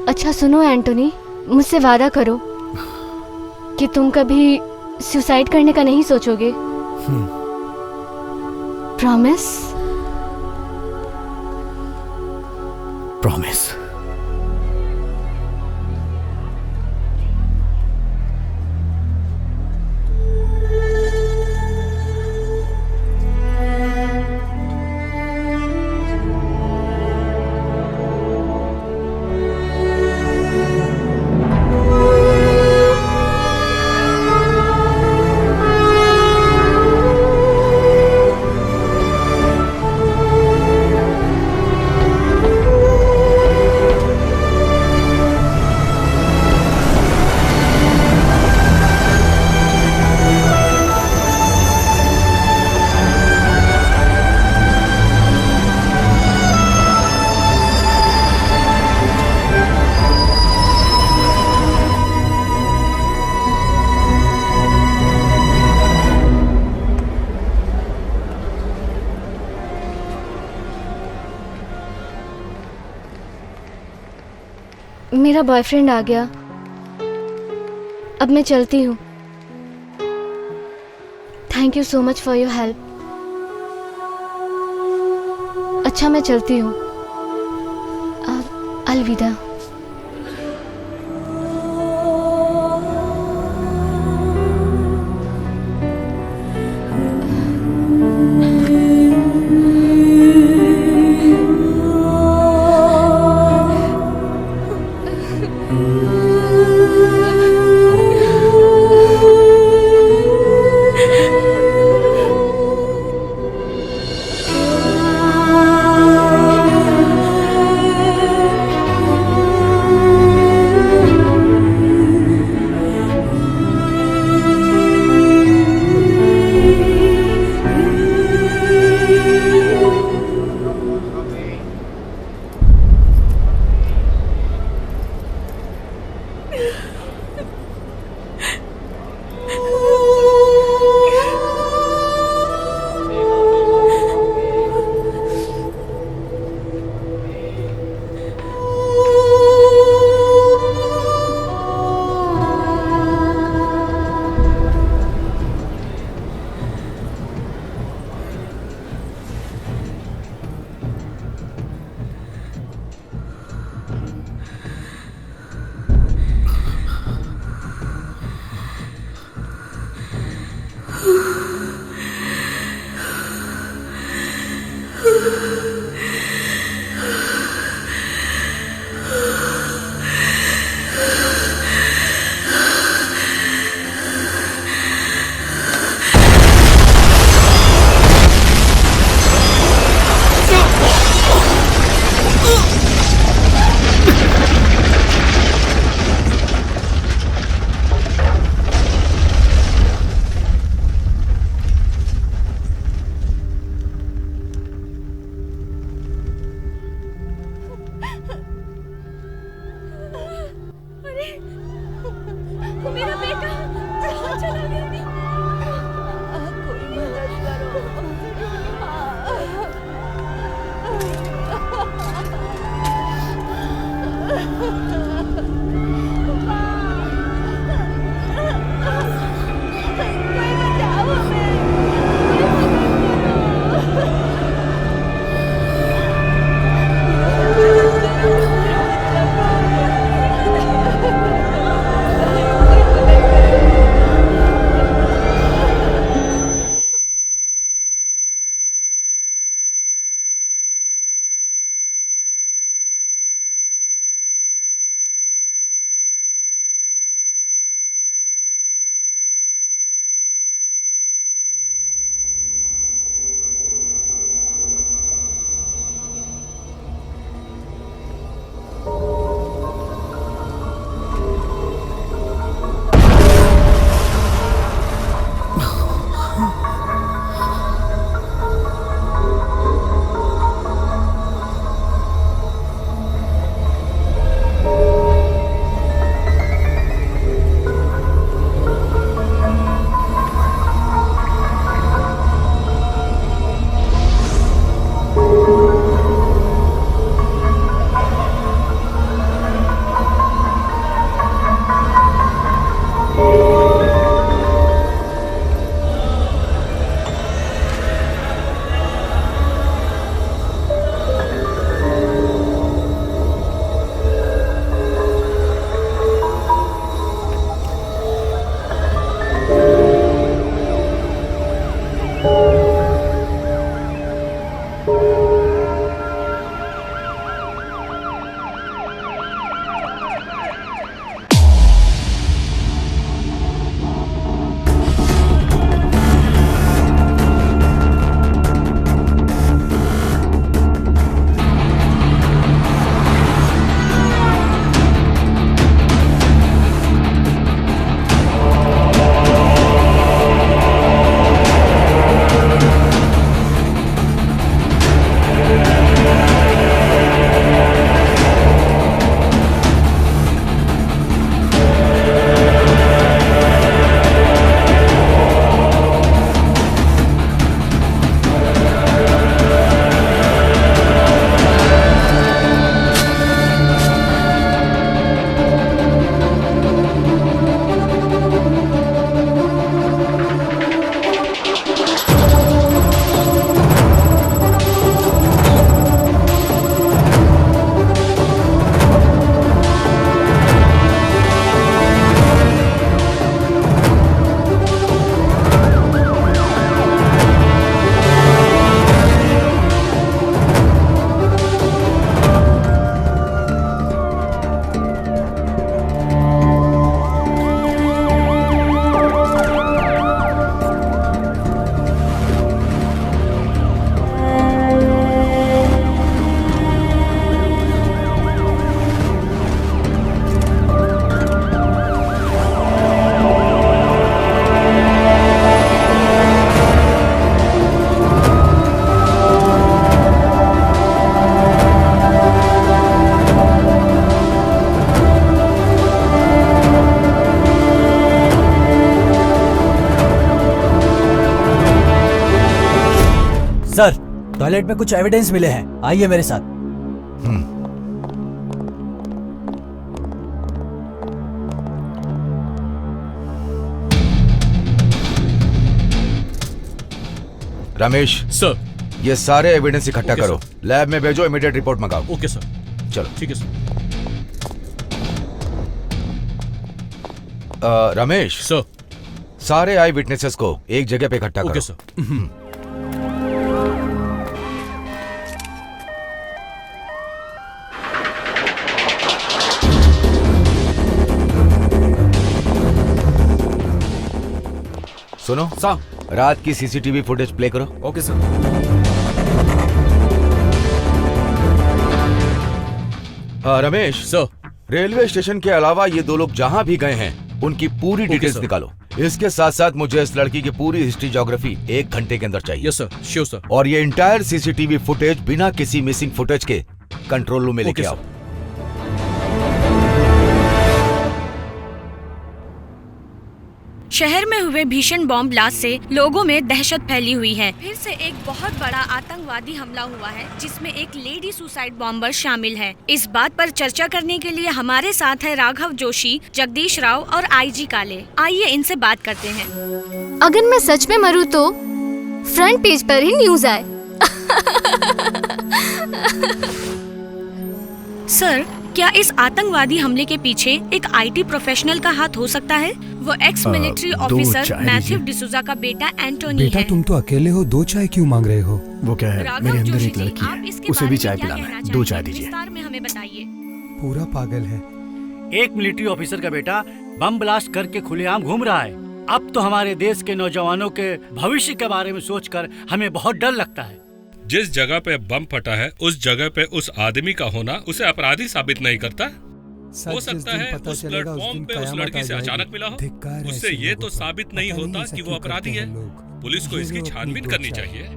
अच्छा सुनो एंटोनी, मुझसे वादा करो कि तुम कभी सुसाइड करने का नहीं सोचोगे। प्रॉमिस? प्रॉमिस। मेरा बॉयफ्रेंड आ गया। अब मैं चलती हूँ। Thank you so much for your help. अच्छा मैं चलती हूँ। अलविदा। सर, टॉयलेट में कुछ एविडेंस मिले हैं, आइए मेरे साथ। रमेश सर, ये सारे एविडेंस इकट्ठा करो, लैब में भेजो, इमीडिएट रिपोर्ट मंगाओ। Okay sir. चलो ठीक है सर। रमेश सर, सारे आई विटनेसेस को एक जगह पे इकट्ठा करो। Okay sir. सुनो सर, रात की सीसीटीवी फुटेज प्ले करो। Okay sir. Ramesh sir, railway station के अलावा ये दो लोग जहां भी गए हैं उनकी पूरी डिटेल्स निकालो। इसके साथ साथ मुझे इस लड़की की पूरी हिस्ट्री ज्योग्राफी 1 घंटे के अंदर चाहिए। Yes sir, sure sir. और ये इंटायर सीसीटीवी फुटेज बिना किसी मिसिंग फुटेज के कंट्रोल रूम में लेके आओ। शहर में हुए भीषण बॉम्ब ब्लास्ट से लोगों में दहशत फैली हुई है। फिर से एक बहुत बड़ा आतंकवादी हमला हुआ है जिसमें एक लेडी सुसाइड बॉम्बर शामिल है। इस बात पर चर्चा करने के लिए हमारे साथ है राघव जोशी, जगदीश राव और आईजी काले। आइए इनसे बात करते हैं। अगर मैं सच में मरूं तो फ्रंट पेज पर ही न्यूज आए। सर, क्या इस आतंकवादी हमले के पीछे एक आईटी प्रोफेशनल का हाथ हो सकता है? वो x military officer Matthew D'Souza का बेटा एंटोनी बेटा है। तुम तो अकेले हो, 2 चाय क्यों मांग रहे हो? वो क्या है, राघव मेरे अंदर जोशी एक जी, लड़की आप है, इसके उसे बारे भी में चाय क्या पिलाना कहना है। 2 चाहेंगे? चाय दीजिए। विस्तार में हमें बताइए। पूरा पागल है। एक मिलिट्री ऑफिसर का बेटा बम ब्लास्ट करके खुलेआम घूम रहा है। अब तो हमारे देश के नौजवानों के भविष्य के बारे में सोचकर हमें बहुत डर लगता है। जिस जगह पे बम फटा है उस जगह पे उस आदमी का होना उसे अपराधी साबित नहीं करता। हो सकता है उस प्लेटफॉर्म पे उस लड़की से अचानक मिला हो, उससे ये तो साबित नहीं होता कि वो अपराधी है। पुलिस को इसकी छानबीन करनी चाहिए।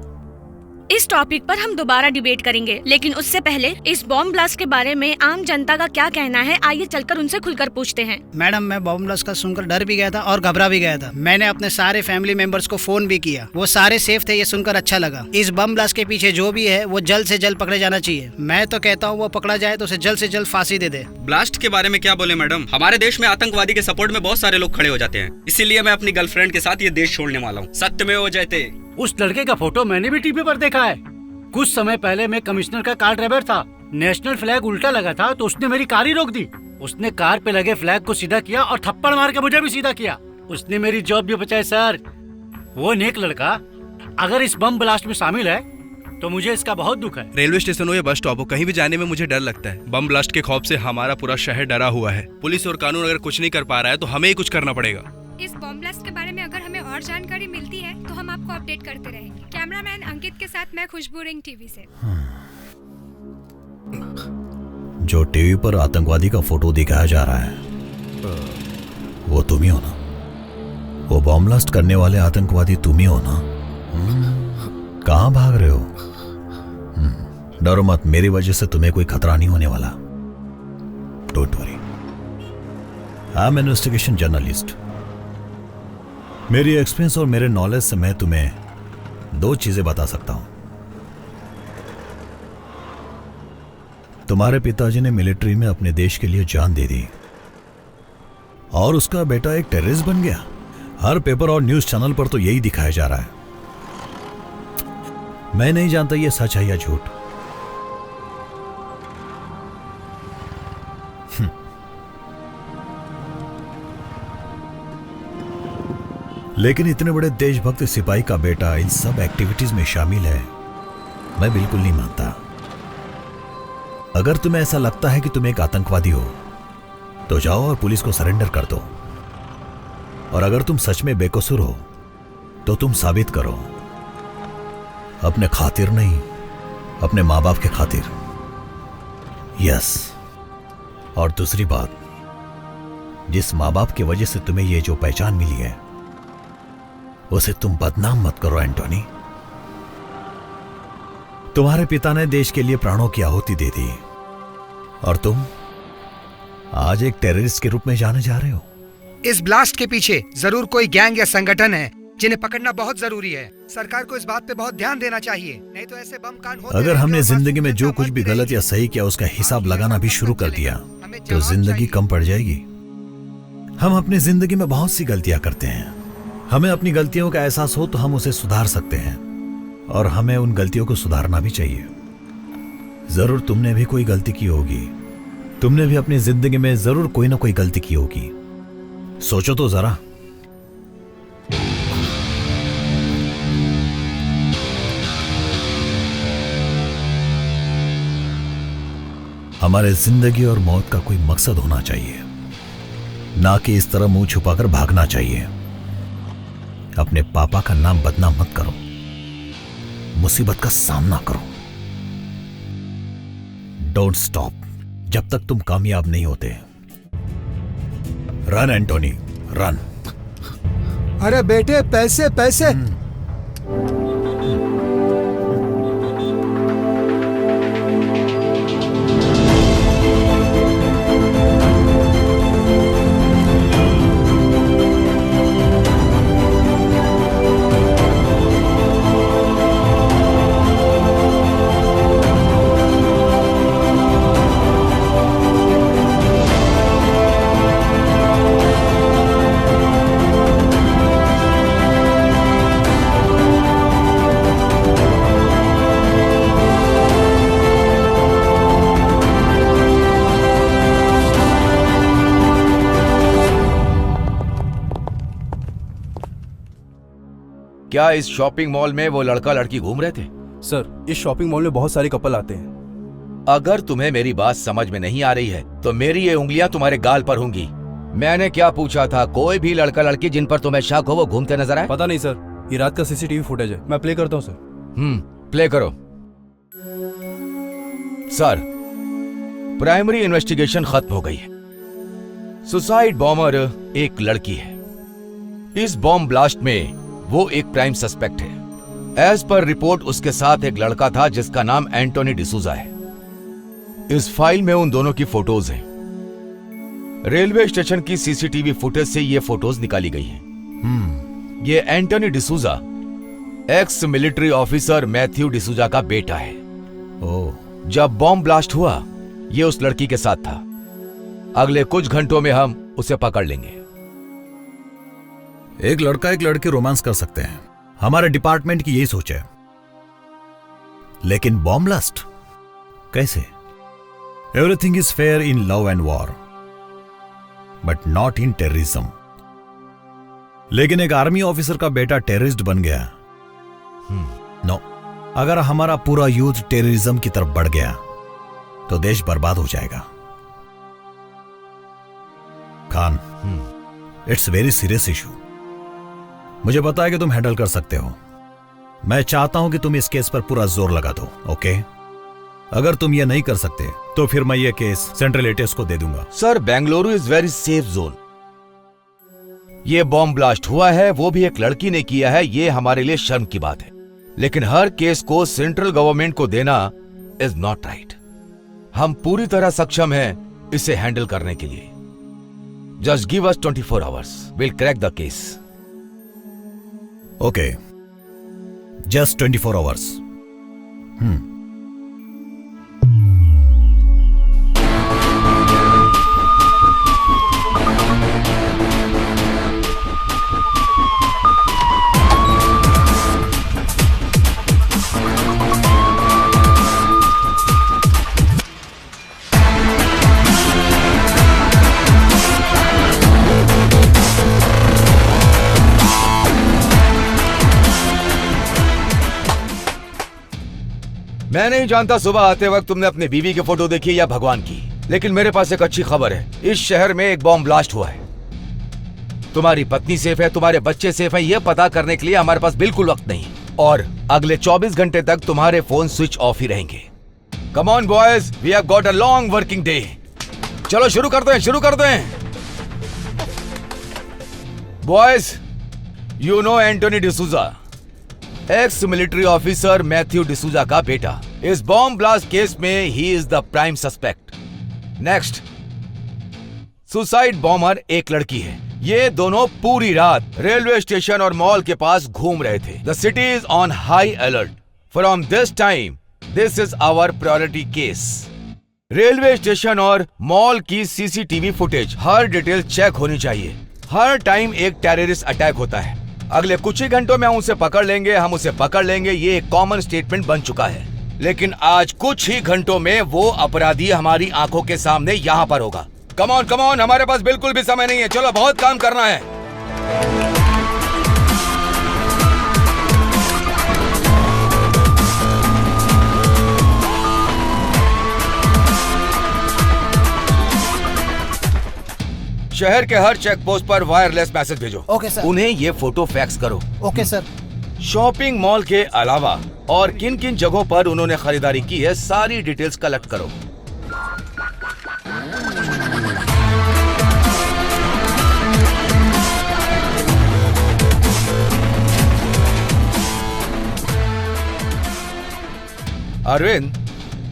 इस टॉपिक पर हम दोबारा डिबेट करेंगे, लेकिन उससे पहले इस बॉम्ब ब्लास्ट के बारे में आम जनता का क्या कहना है, आइए चलकर उनसे खुलकर पूछते हैं। मैडम, मैं बॉम्ब ब्लास्ट का सुनकर डर भी गया था और घबरा भी गया था। मैंने अपने सारे फैमिली मेंबर्स को फोन भी किया, वो सारे सेफ थे। ये सुनकर अच्छा लगा। इस बम ब्लास्ट के पीछे जो भी है वो जल्द से जल्द पकड़े जाना चाहिए। मैं तो कहता हूँ वो पकड़ा जाए तो उसे जल्द से जल्द फांसी दे दे। ब्लास्ट के बारे में क्या बोले मैडम, हमारे देश में आतंकवादी के सपोर्ट में बहुत सारे लोग खड़े हो जाते हैं। इसीलिए मैं अपनी गर्लफ्रेंड के साथ ये देश छोड़ने वाला हूँ। सत्य में हो जाते। उस लड़के का फोटो मैंने भी टीवी पर देखा है। कुछ समय पहले मैं कमिश्नर का कार ड्राइवर था। नेशनल फ्लैग उल्टा लगा था तो उसने मेरी कार ही रोक दी। उसने कार पे लगे फ्लैग को सीधा किया और थप्पड़ मार के मुझे भी सीधा किया। उसने मेरी जॉब भी बचाई सर। वो नेक लड़का अगर इस बम ब्लास्ट में शामिल है तो मुझे इसका बहुत दुख है। रेलवे स्टेशन हो या बस स्टॉप हो, कहीं भी जाने में मुझे डर लगता है। बम ब्लास्ट के खौफ से हमारा पूरा शहर डरा हुआ है। पुलिस और कानून अगर कुछ नहीं कर पा रहा है तो हमें ही कुछ करना पड़ेगा। इस बॉम्ब ब्लास्ट के बारे में अगर हमें और जानकारी मिलती है तो हम आपको अपडेट करते रहेंगे। कैमरामैन अंकित के साथ मैं खुशबू रिंग टीवी से। जो टीवी पर आतंकवादी का फोटो दिखाया जा रहा है वो तुम ही हो ना? वो बॉम्ब ब्लास्ट करने वाले आतंकवादी तुम ही हो ना? कहां भाग रहे हो? डरो मत, मेरी वजह से तुम्हें कोई खतरा नहीं होने वाला। Don't worry, I am investigation journalist. मेरी एक्सपीरियंस और मेरे नॉलेज से मैं तुम्हें 2 चीजें बता सकता हूं। तुम्हारे पिताजी ने मिलिट्री में अपने देश के लिए जान दे दी और उसका बेटा एक टेररिस्ट बन गया। हर पेपर और न्यूज चैनल पर तो यही दिखाया जा रहा है। मैं नहीं जानता ये सच है या झूठ। लेकिन इतने बड़े देशभक्त सिपाही का बेटा इन सब एक्टिविटीज में शामिल है, मैं बिल्कुल नहीं मानता। अगर तुम्हें ऐसा लगता है कि तुम एक आतंकवादी हो तो जाओ और पुलिस को सरेंडर कर दो। और अगर तुम सच में बेकसूर हो तो तुम साबित करो, अपने खातिर नहीं, अपने माँ बाप के खातिर। यस, और दूसरी बात, जिस माँ बाप की वजह से तुम्हें ये जो पहचान मिली है उसे तुम बदनाम मत करो एंटोनी। तुम्हारे पिता ने देश के लिए प्राणों की आहुति दे दी और तुम आज एक टेररिस्ट के रूप में जाने जा रहे हो। इस ब्लास्ट के पीछे जरूर कोई गैंग या संगठन है जिन्हें पकड़ना बहुत जरूरी है। सरकार को इस बात पे बहुत ध्यान देना चाहिए, नहीं तो ऐसे बम कांड होते अगर हमने जिंदगी में जो कुछ भी गलत या सही किया उसका हिसाब लगाना भी शुरू कर दिया तो जिंदगी कम पड़ जाएगी। हम अपनी जिंदगी में बहुत सी गलतियां करते हैं। हमें अपनी गलतियों का एहसास हो तो हम उसे सुधार सकते हैं और हमें उन गलतियों को सुधारना भी चाहिए। जरूर तुमने भी कोई गलती की होगी, तुमने भी अपनी जिंदगी में जरूर कोई ना कोई गलती की होगी। सोचो तो जरा। हमारे जिंदगी और मौत का कोई मकसद होना चाहिए, ना कि इस तरह मुंह छुपाकर भागना चाहिए। अपने पापा का नाम बदनाम मत करो, मुसीबत का सामना करो। डोंट स्टॉप जब तक तुम कामयाब नहीं होते। Run Antony, run. अरे बेटे, पैसे पैसे। क्या इस शॉपिंग मॉल में वो लड़का लड़की घूम रहे थे? सर, इस शॉपिंग मॉल में बहुत सारे कपल आते हैं। अगर तुम्हें मेरी बात समझ में नहीं आ रही है तो मेरी ये उंगलियां तुम्हारे गाल पर होंगी। मैंने क्या पूछा था? कोई भी लड़का लड़की जिन पर तुम्हें शक हो वो घूमते नजर आए? पता नहीं सर, ये रात का सीसीटीवी फुटेज है, मैं प्ले करता हूँ सर। प्ले करो। सर, प्राइमरी इन्वेस्टिगेशन खत्म हो गई है। सुसाइड बॉम्बर एक लड़की है। इस बॉम्ब ब्लास्ट में वो एक प्राइम सस्पेक्ट है। एज पर रिपोर्ट उसके साथ एक लड़का था जिसका नाम एंटोनी डिसूजा है। इस फाइल में उन दोनों की फोटोज हैं। रेलवे स्टेशन की सीसीटीवी फुटेज से ये फोटोज निकाली गई हैं। ये Antony D'Souza ex military officer Matthew D'Souza का बेटा है। जब बॉम्ब ब्लास्ट हुआ ये उस लड़की के साथ था। अगले कुछ घंटों में हम उसे पकड़ लेंगे। एक लड़का एक लड़की रोमांस कर सकते हैं, हमारे डिपार्टमेंट की यही सोच है। लेकिन बॉम्ब ब्लास्ट कैसे? Everything is fair in love and war but not in terrorism. लेकिन एक आर्मी ऑफिसर का बेटा टेररिस्ट बन गया। नो, अगर हमारा पूरा यूथ टेररिज्म की तरफ बढ़ गया तो देश बर्बाद हो जाएगा। Khan, it's very serious issue. मुझे पता है कि तुम हैंडल कर सकते हो। मैं चाहता हूं कि तुम इस केस पर पूरा जोर लगा दो, ओके? अगर तुम ये नहीं कर सकते तो फिर मैं ये केस सेंट्रल एटीएस को दे दूंगा। Sir, Bengaluru is very safe zone. ये बॉम्ब ब्लास्ट हुआ है वो भी एक लड़की ने किया है, ये हमारे लिए शर्म की बात है। लेकिन हर केस को सेंट्रल गवर्नमेंट को देना इज नॉट राइट। हम पूरी तरह सक्षम हैं इसे हैंडल करने के लिए। Just give us 24 hours, will crack the case. Okay, just 24 hours. मैं नहीं जानता सुबह आते वक्त तुमने अपनी बीवी की फोटो देखी या भगवान की, लेकिन मेरे पास एक अच्छी खबर है। इस शहर में एक बॉम्ब ब्लास्ट हुआ है। तुम्हारी पत्नी सेफ है, तुम्हारे बच्चे सेफ हैं, यह पता करने के लिए हमारे पास बिल्कुल वक्त नहीं। और अगले 24 घंटे तक तुम्हारे फोन स्विच ऑफ ही रहेंगे। Come on boys, we have got a long working day. चलो शुरू करते हैं, शुरू करते हैं। Boys, you know Antony D'Souza, ex military officer Matthew D'Souza का बेटा। इस बॉम्ब ब्लास्ट केस में ही is the prime suspect. Next, suicide bomber एक लड़की है। ये दोनों पूरी रात रेलवे स्टेशन और मॉल के पास घूम रहे थे। The city is on high alert. From this time this is our priority case. Railway station और मॉल की सीसीटीवी फुटेज हर डिटेल चेक होनी चाहिए। हर टाइम एक टेररिस्ट अटैक होता है। अगले कुछ ही घंटों में हम उसे पकड़ लेंगे, हम उसे पकड़ लेंगे, ये एक कॉमन स्टेटमेंट बन चुका है। लेकिन आज कुछ ही घंटों में वो अपराधी हमारी आंखों के सामने यहाँ पर होगा। कम ऑन, हमारे पास बिल्कुल भी समय नहीं है। चलो, बहुत काम करना है। शहर के हर चेक पोस्ट पर वायरलेस मैसेज भेजो। Okay sir. उन्हें ये फोटो फैक्स करो। Okay sir. शॉपिंग मॉल के अलावा और किन किन जगहों पर उन्होंने खरीदारी की है सारी डिटेल्स कलेक्ट करो। अरविंद,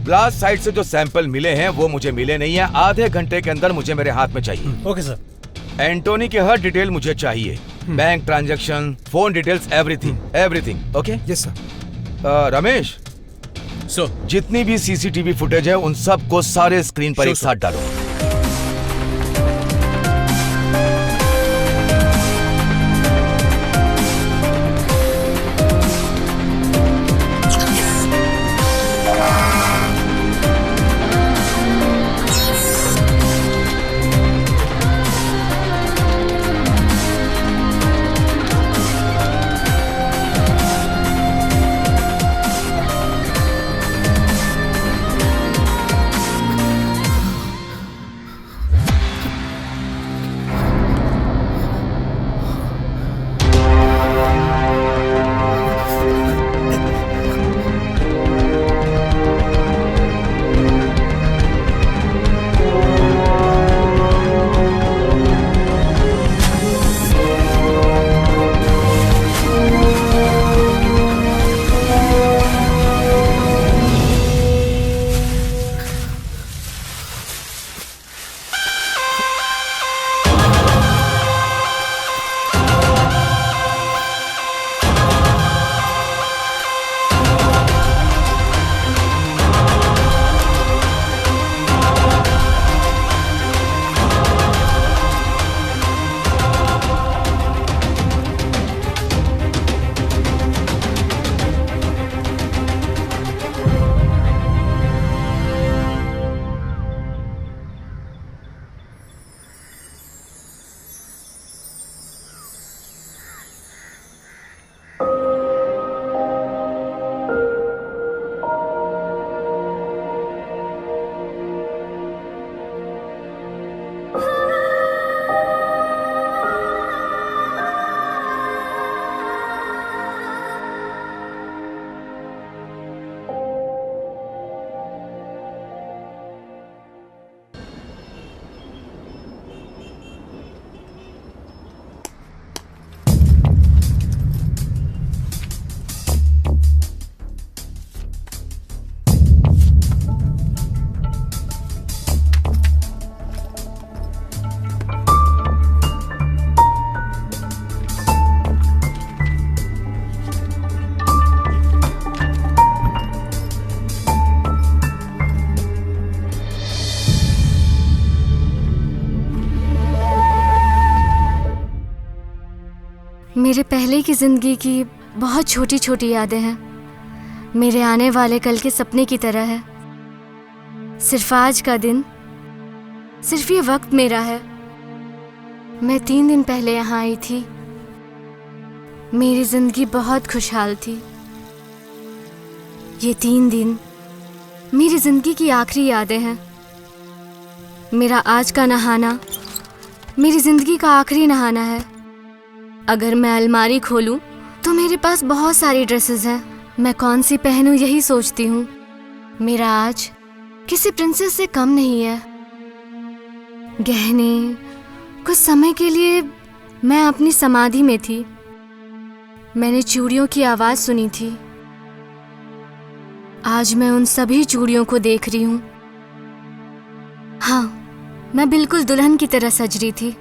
ब्लास्ट साइट से जो सैंपल मिले हैं वो मुझे मिले नहीं है। आधे घंटे के अंदर मुझे मेरे हाथ में चाहिए। Okay sir. एंटोनी के हर डिटेल मुझे चाहिए। Bank transaction, phone details, everything. Okay? Yes sir. Ramesh sir, जितनी भी सीसीटीवी फुटेज है उन सब को सारे स्क्रीन पर एक साथ डालो। मेरे पहले की जिंदगी की बहुत छोटी छोटी यादें हैं। मेरे आने वाले कल के सपने की तरह है। सिर्फ आज का दिन, सिर्फ ये वक्त मेरा है। मैं 3 दिन पहले यहाँ आई थी। मेरी जिंदगी बहुत खुशहाल थी। ये 3 दिन मेरी जिंदगी की आखिरी यादें हैं। मेरा आज का नहाना मेरी जिंदगी का आखिरी नहाना है। अगर मैं अलमारी खोलूं तो मेरे पास बहुत सारी ड्रेसेस हैं। मैं कौन सी पहनूं यही सोचती हूँ। मेरा आज किसी प्रिंसेस से कम नहीं है। गहने, कुछ समय के लिए मैं अपनी समाधि में थी। मैंने चूड़ियों की आवाज सुनी थी। आज मैं उन सभी चूड़ियों को देख रही हूँ। हाँ, मैं बिल्कुल दुल्हन की तरह सज रही थी।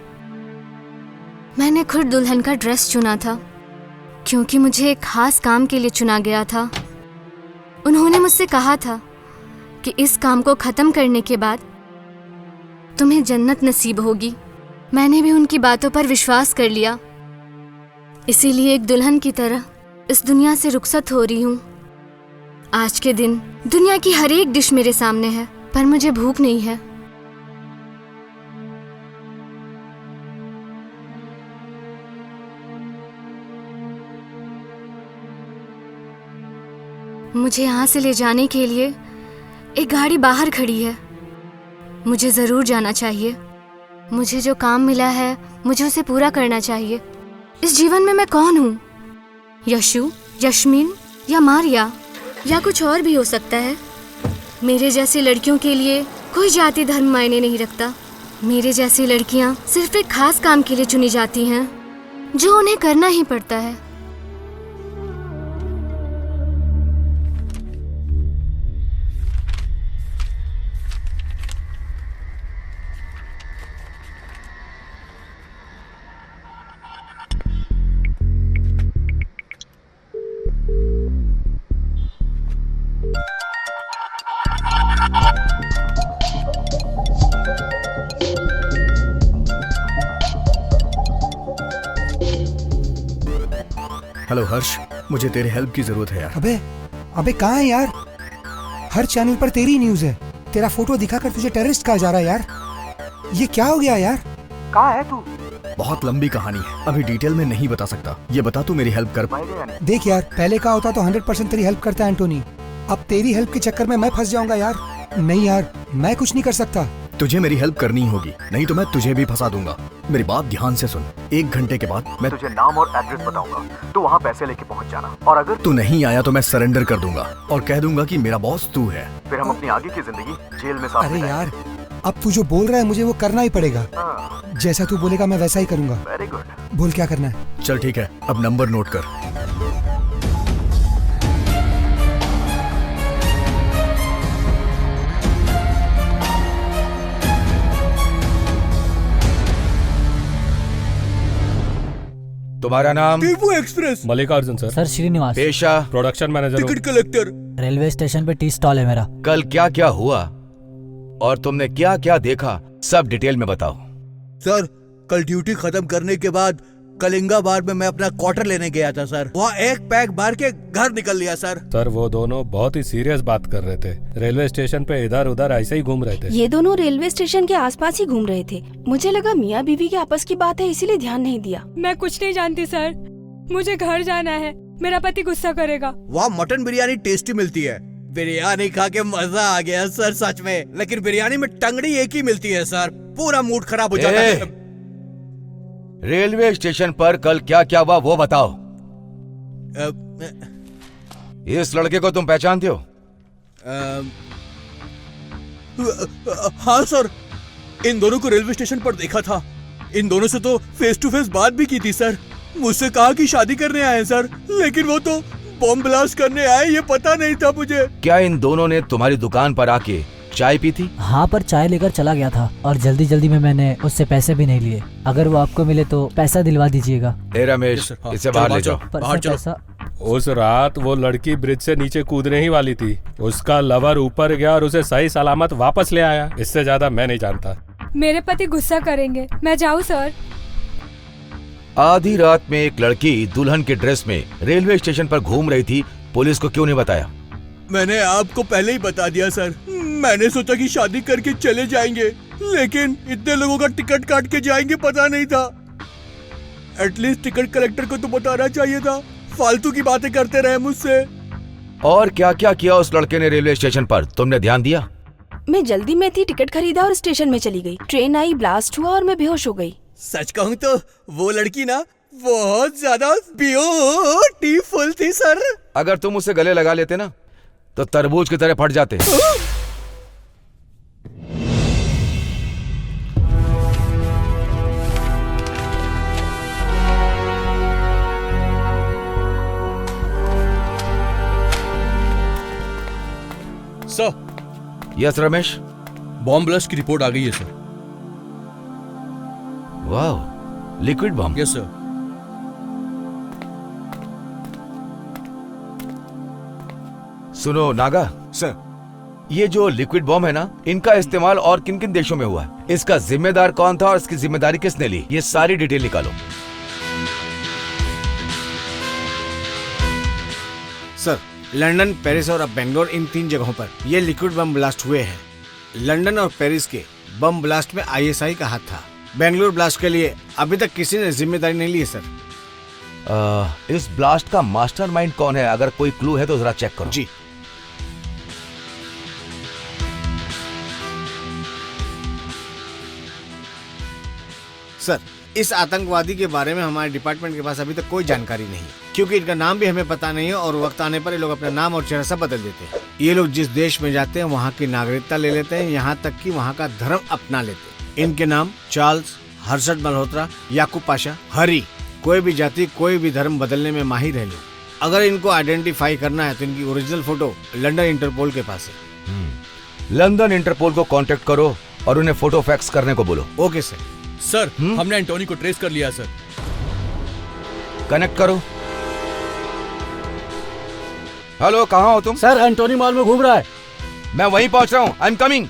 मैंने खुद दुल्हन का ड्रेस चुना था क्योंकि मुझे एक खास काम के लिए चुना गया था। उन्होंने मुझसे कहा था कि इस काम को खत्म करने के बाद तुम्हें जन्नत नसीब होगी। मैंने भी उनकी बातों पर विश्वास कर लिया। इसीलिए एक दुल्हन की तरह इस दुनिया से रुखसत हो रही हूँ। आज के दिन दुनिया की हर एक डिश मेरे सामने है, पर मुझे भूख नहीं है। मुझे यहाँ से ले जाने के लिए एक गाड़ी बाहर खड़ी है। मुझे ज़रूर जाना चाहिए। मुझे जो काम मिला है मुझे उसे पूरा करना चाहिए। इस जीवन में मैं कौन हूँ? यशु, यश्मिन या मारिया या कुछ और भी हो सकता है। मेरे जैसी लड़कियों के लिए कोई जाति धर्म मायने नहीं रखता। मेरे जैसी लड़कियाँ सिर्फ एक खास काम के लिए चुनी जाती हैं जो उन्हें करना ही पड़ता है। हेलो हर्ष, मुझे तेरे हेल्प की जरूरत है यार। अबे कहाँ है यार? हर चैनल पर तेरी न्यूज है। तेरा फोटो दिखाकर तुझे टेररिस्ट कहा जा रहा है यार। ये क्या हो गया यार? कहाँ है तू? बहुत लंबी कहानी है, अभी डिटेल में नहीं बता सकता। ये बता तू मेरी हेल्प कर पाएगा या नहीं? देख यार, पहले का होता तो 100% तेरी हेल्प करता एंटोनी। अब तेरी हेल्प के चक्कर में मैं फंस जाऊंगा यार। नहीं यार, मैं कुछ नहीं कर सकता। तुझे मेरी हेल्प करनी होगी, नहीं तो मैं तुझे भी फंसा दूंगा। मेरी बात ध्यान से सुन। 1 घंटे के बाद मैं तुझे नाम और एड्रेस बताऊंगा। तू वहाँ पैसे लेके पहुँच जाना, और अगर तू नहीं आया तो मैं सरेंडर कर दूंगा और कह दूंगा कि मेरा बॉस तू है। फिर हम अपनी आगे की जिंदगी जेल में साथ अरे यार, अब तू जो बोल रहा है मुझे वो करना ही पड़ेगा। जैसा तू बोलेगा मैं वैसा ही करूंगा। Very good. बोल क्या करना है? चल ठीक है, अब नंबर नोट कर। तुम्हारा नाम? Tipu express. Mallikarjun sir. Sir Srinivas. पेशा? Production manager. Ticket collector. Railway station पे टी स्टॉल है मेरा। कल क्या क्या हुआ और तुमने क्या क्या देखा, सब डिटेल में बताओ। सर, कल ड्यूटी खत्म करने के बाद कलिंगा बार में मैं अपना क्वार्टर लेने गया था सर। वहाँ एक पैक मार के घर निकल लिया सर। सर वो दोनों बहुत ही सीरियस बात कर रहे थे। रेलवे स्टेशन पे इधर उधर ऐसे ही घूम रहे थे। ये दोनों रेलवे स्टेशन के आसपास ही घूम रहे थे। मुझे लगा मियाँ बीवी के आपस की बात है, इसीलिए ध्यान नहीं दिया। मैं कुछ नहीं जानती सर, मुझे घर जाना है। मेरा पति गुस्सा करेगा। वहाँ मटन बिरयानी टेस्टी मिलती है। बिरयानी खा के मजा आ गया सर सच में। लेकिन बिरयानी में टंगड़ी एक ही मिलती है सर, पूरा मूड खराब हो जाता है। रेलवे स्टेशन पर कल क्या क्या हुआ वो बताओ। इस लड़के को तुम पहचानते हो? हाँ सर, इन दोनों को रेलवे स्टेशन पर देखा था। इन दोनों से तो फेस टू फेस बात भी की थी सर। मुझसे कहा कि शादी करने आए सर, लेकिन वो तो बॉम्ब ब्लास्ट करने आए, ये पता नहीं था मुझे। क्या इन दोनों ने तुम्हारी दुकान पर आके चाय पी थी? हाँ, पर चाय लेकर चला गया था और जल्दी जल्दी में मैंने उससे पैसे भी नहीं लिए। अगर वो आपको मिले तो पैसा दिलवा दीजिएगा। रमेश, इसे बाहर ले जाओ। बाहर चलो। उस रात वो लड़की ब्रिज से नीचे कूदने ही वाली थी। उसका लवर ऊपर गया और उसे सही सलामत वापस ले आया। इससे ज्यादा मैं नहीं जानता। मेरे पति गुस्सा करेंगे। मैं जाऊँ सर? आधी रात में एक लड़की दुल्हन के ड्रेस में रेलवे स्टेशन पर घूम रही थी, पुलिस को क्यों नहीं बताया? मैंने आपको पहले ही बता दिया सर। मैंने सोचा कि शादी करके चले जाएंगे, लेकिन इतने लोगों का टिकट काट के जाएंगे पता नहीं था। एटलीस्ट टिकट कलेक्टर को तो बताना चाहिए था। फालतू की बातें करते रहे मुझसे। और क्या क्या किया उस लड़के ने रेलवे स्टेशन पर, तुमने ध्यान दिया? मैं जल्दी में थी, टिकट खरीदा और स्टेशन में चली गई। ट्रेन आई, ब्लास्ट हुआ और मैं बेहोश हो गई। सच कहूँ तो वो लड़की ना बहुत ज्यादा ब्यूटीफुल थी सर। अगर तुम उसे गले लगा लेते ना तो तरबूज की तरह फट जाते। Sir. Yes Ramesh. Bomb blast की रिपोर्ट आ गई है सर। वाह, लिक्विड बॉम्ब। Yes sir. सुनो नागा सर, ये जो लिक्विड बॉम्ब है ना, इनका इस्तेमाल और किन किन देशों में हुआ है, इसका जिम्मेदार कौन था और इसकी जिम्मेदारी किसने ली, ये सारी डिटेल निकालो। सर, लंदन, पेरिस और अब बेंगलोर, इन 3 जगहों पर ये लिक्विड बम ब्लास्ट हुए हैं। लंदन और पेरिस के बम ब्लास्ट में ISI का हाथ था। बेंगलोर ब्लास्ट के लिए अभी तक किसी ने जिम्मेदारी नहीं ली है सर। इस ब्लास्ट का मास्टरमाइंड कौन है? अगर कोई क्लू है तो जरा चेक करो। जी। सर, इस आतंकवादी के बारे में हमारे डिपार्टमेंट के पास अभी तक कोई जानकारी नहीं, क्योंकि इनका नाम भी हमें पता नहीं है और वक्त आने पर ये लोग अपना नाम और चेहरा सब बदल देते हैं। ये लोग जिस देश में जाते हैं वहाँ की नागरिकता ले लेते हैं, यहाँ तक कि वहाँ का धर्म अपना लेते हैं। इनके नाम चार्ल्स, हर्षद मल्होत्रा, याकूब पाशा, हरी। कोई भी जाति, कोई भी धर्म बदलने में माहिर है लोग। अगर इनको आइडेंटिफाई करना है तो इनकी ओरिजिनल फोटो लंदन इंटरपोल के पास है। लंदन इंटरपोल को कांटेक्ट करो और उन्हें फोटो फैक्स करने को बोलो। Okay sir. सर, हमने एंटोनी को ट्रेस कर लिया सर। कनेक्ट करो। हेलो, कहाँ हो तुम? सर, एंटोनी मॉल में घूम रहा है। मैं वहीं पहुंच रहा हूँ। I am coming.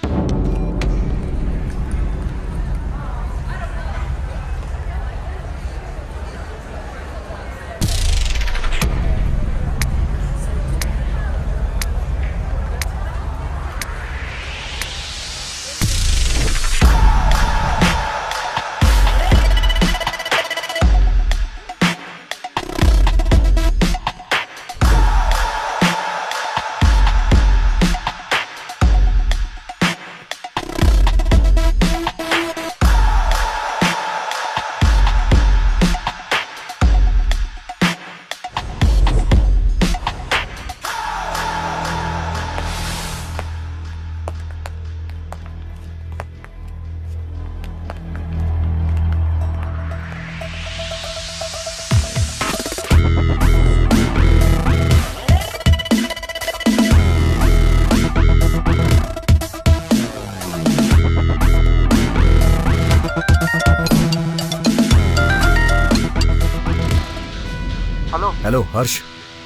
हेलो हर्ष,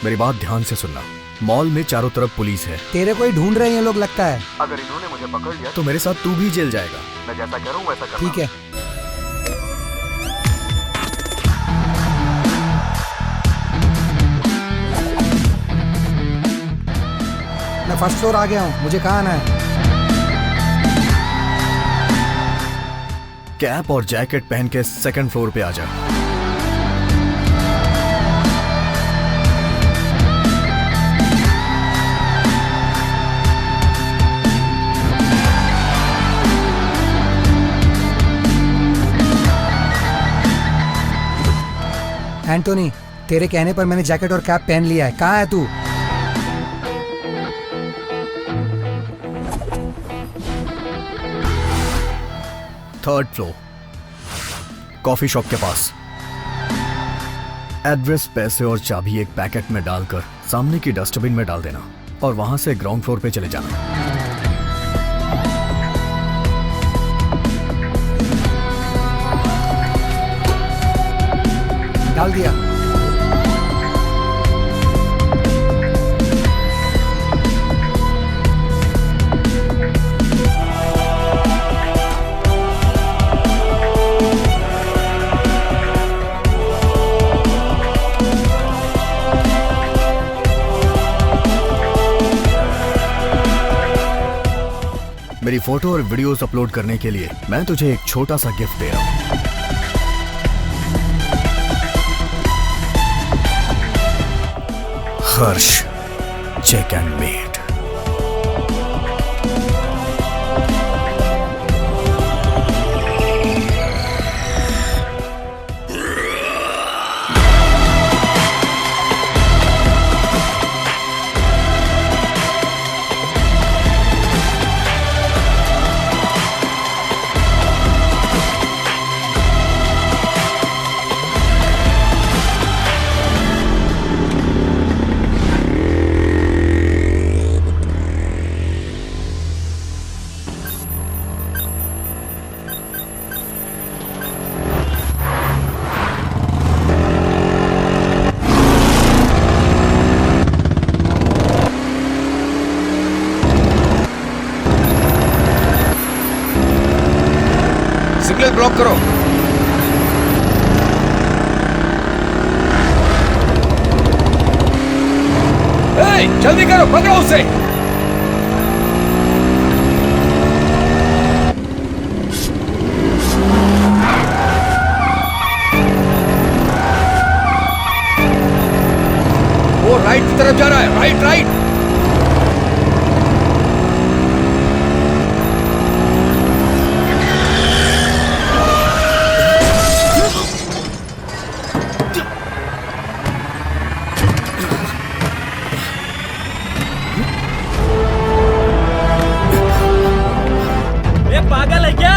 मेरी बात ध्यान से सुनना। मॉल में चारों तरफ पुलिस है। तेरे को ही ढूंढ रहे हैं ये लोग लगता है। अगर इन्होंने मुझे पकड़ लिया तो मेरे साथ तू भी जेल जाएगा। मैं जैसा करूं वैसा करना। ठीक है। मैं फर्स्ट फ्लोर आ गया हूँ, मुझे कहाँ आना है? कैप और जैकेट पहन के 2nd फ्लोर पे आ जा। एंटोनी, तेरे कहने पर मैंने जैकेट और कैप पहन लिया है। कहाँ है तू? थर्ड फ्लोर, कॉफी शॉप के पास। एड्रेस, पैसे और चाबी एक पैकेट में डालकर सामने की डस्टबिन में डाल देना और वहां से ग्राउंड फ्लोर पे चले जाना। डाल दिया। फोटो और वीडियोस अपलोड करने के लिए मैं तुझे एक छोटा सा गिफ्ट दे रहा हूँ। Harsh check and made. Signal block करो। जल्दी करो, पकड़ो उसे। वो राइट की तरफ जा रहा है। Right right. पागल है क्या?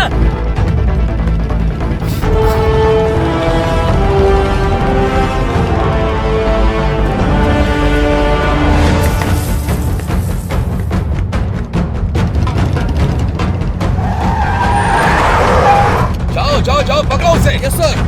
जाओ जाओ जाओ, पकड़ो उसे। Yes sir.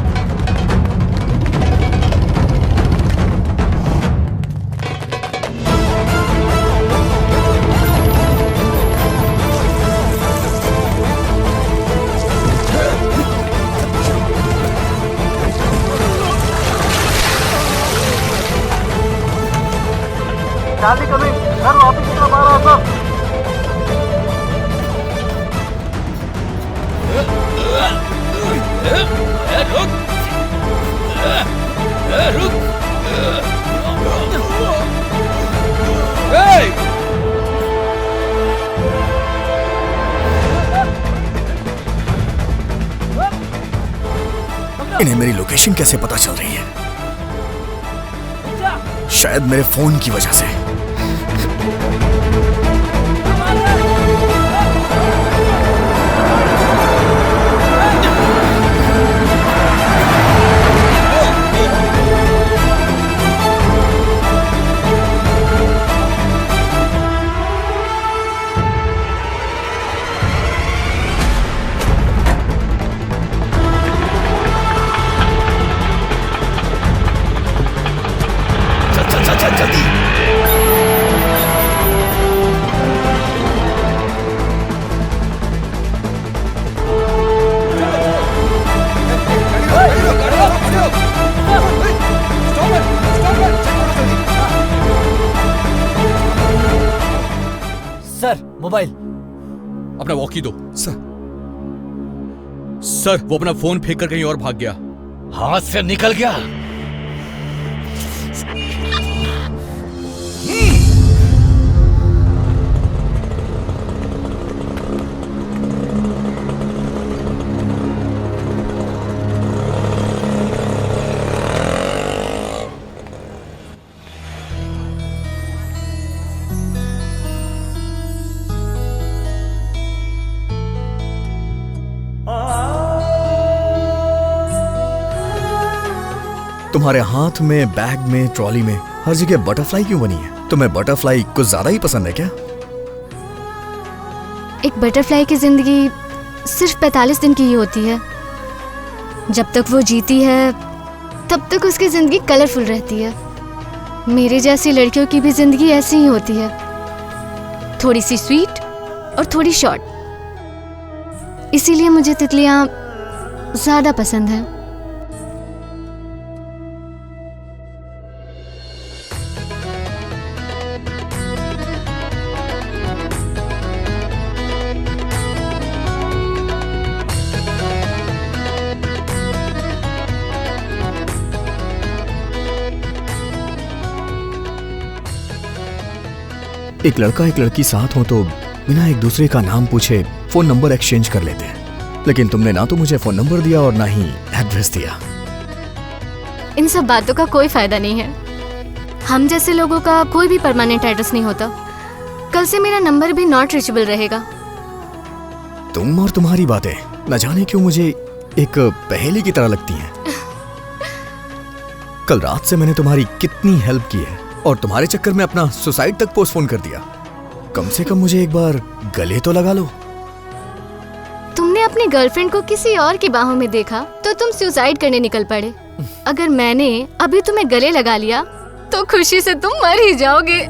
Charlie coming, sir office की तरफ आ रहा है सर। रुक। इन्हें मेरी लोकेशन कैसे पता चल रही है? शायद मेरे फोन की वजह से। Sir mobile. अपना वॉकी दो। सर वो अपना फोन फेंक कर कहीं और भाग गया। हाथ से निकल गया। तुम्हारे हाथ में, बैग में, ट्रॉली में हर जगह बटरफ्लाई क्यों बनी है? तुम्हें बटरफ्लाई कुछ ज्यादा ही पसंद है क्या? एक बटरफ्लाई की जिंदगी सिर्फ 45 दिन की ही होती है। जब तक वो जीती है तब तक उसकी जिंदगी कलरफुल रहती है। मेरे जैसी लड़कियों की भी जिंदगी ऐसी ही होती है, थोड़ी सी स्वीट और थोड़ी शॉर्ट। इसीलिए मुझे तितलियां ज्यादा पसंद हैं। एक लड़का एक लड़की साथ हो तो बिना एक दूसरे का नाम पूछे फोन नंबर एक्सचेंज कर लेते हैं, लेकिन तुमने ना तो मुझे फोन नंबर दिया और ना ही एड्रेस दिया। इन सब बातों का कोई फायदा नहीं है। हम जैसे लोगों का कोई भी परमानेंट एड्रेस नहीं होता। कल से मेरा नंबर भी नॉट रीचेबल रहेगा। तुम और तुम्हारी बातें न जाने क्यों मुझे एक पहेली की तरह लगती हैं। कल रात से मैंने तुम्हारी कितनी हेल्प की है और तुम्हारे चक्कर में अपना सुसाइड तक पोस्टपोन कर दिया। कम से कम मुझे एक बार गले तो लगा लो। तुमने अपनी गर्लफ्रेंड को किसी और की बाहों में देखा तो तुम सुसाइड करने निकल पड़े। अगर मैंने अभी तुम्हें गले लगा लिया तो खुशी से तुम मर ही जाओगे।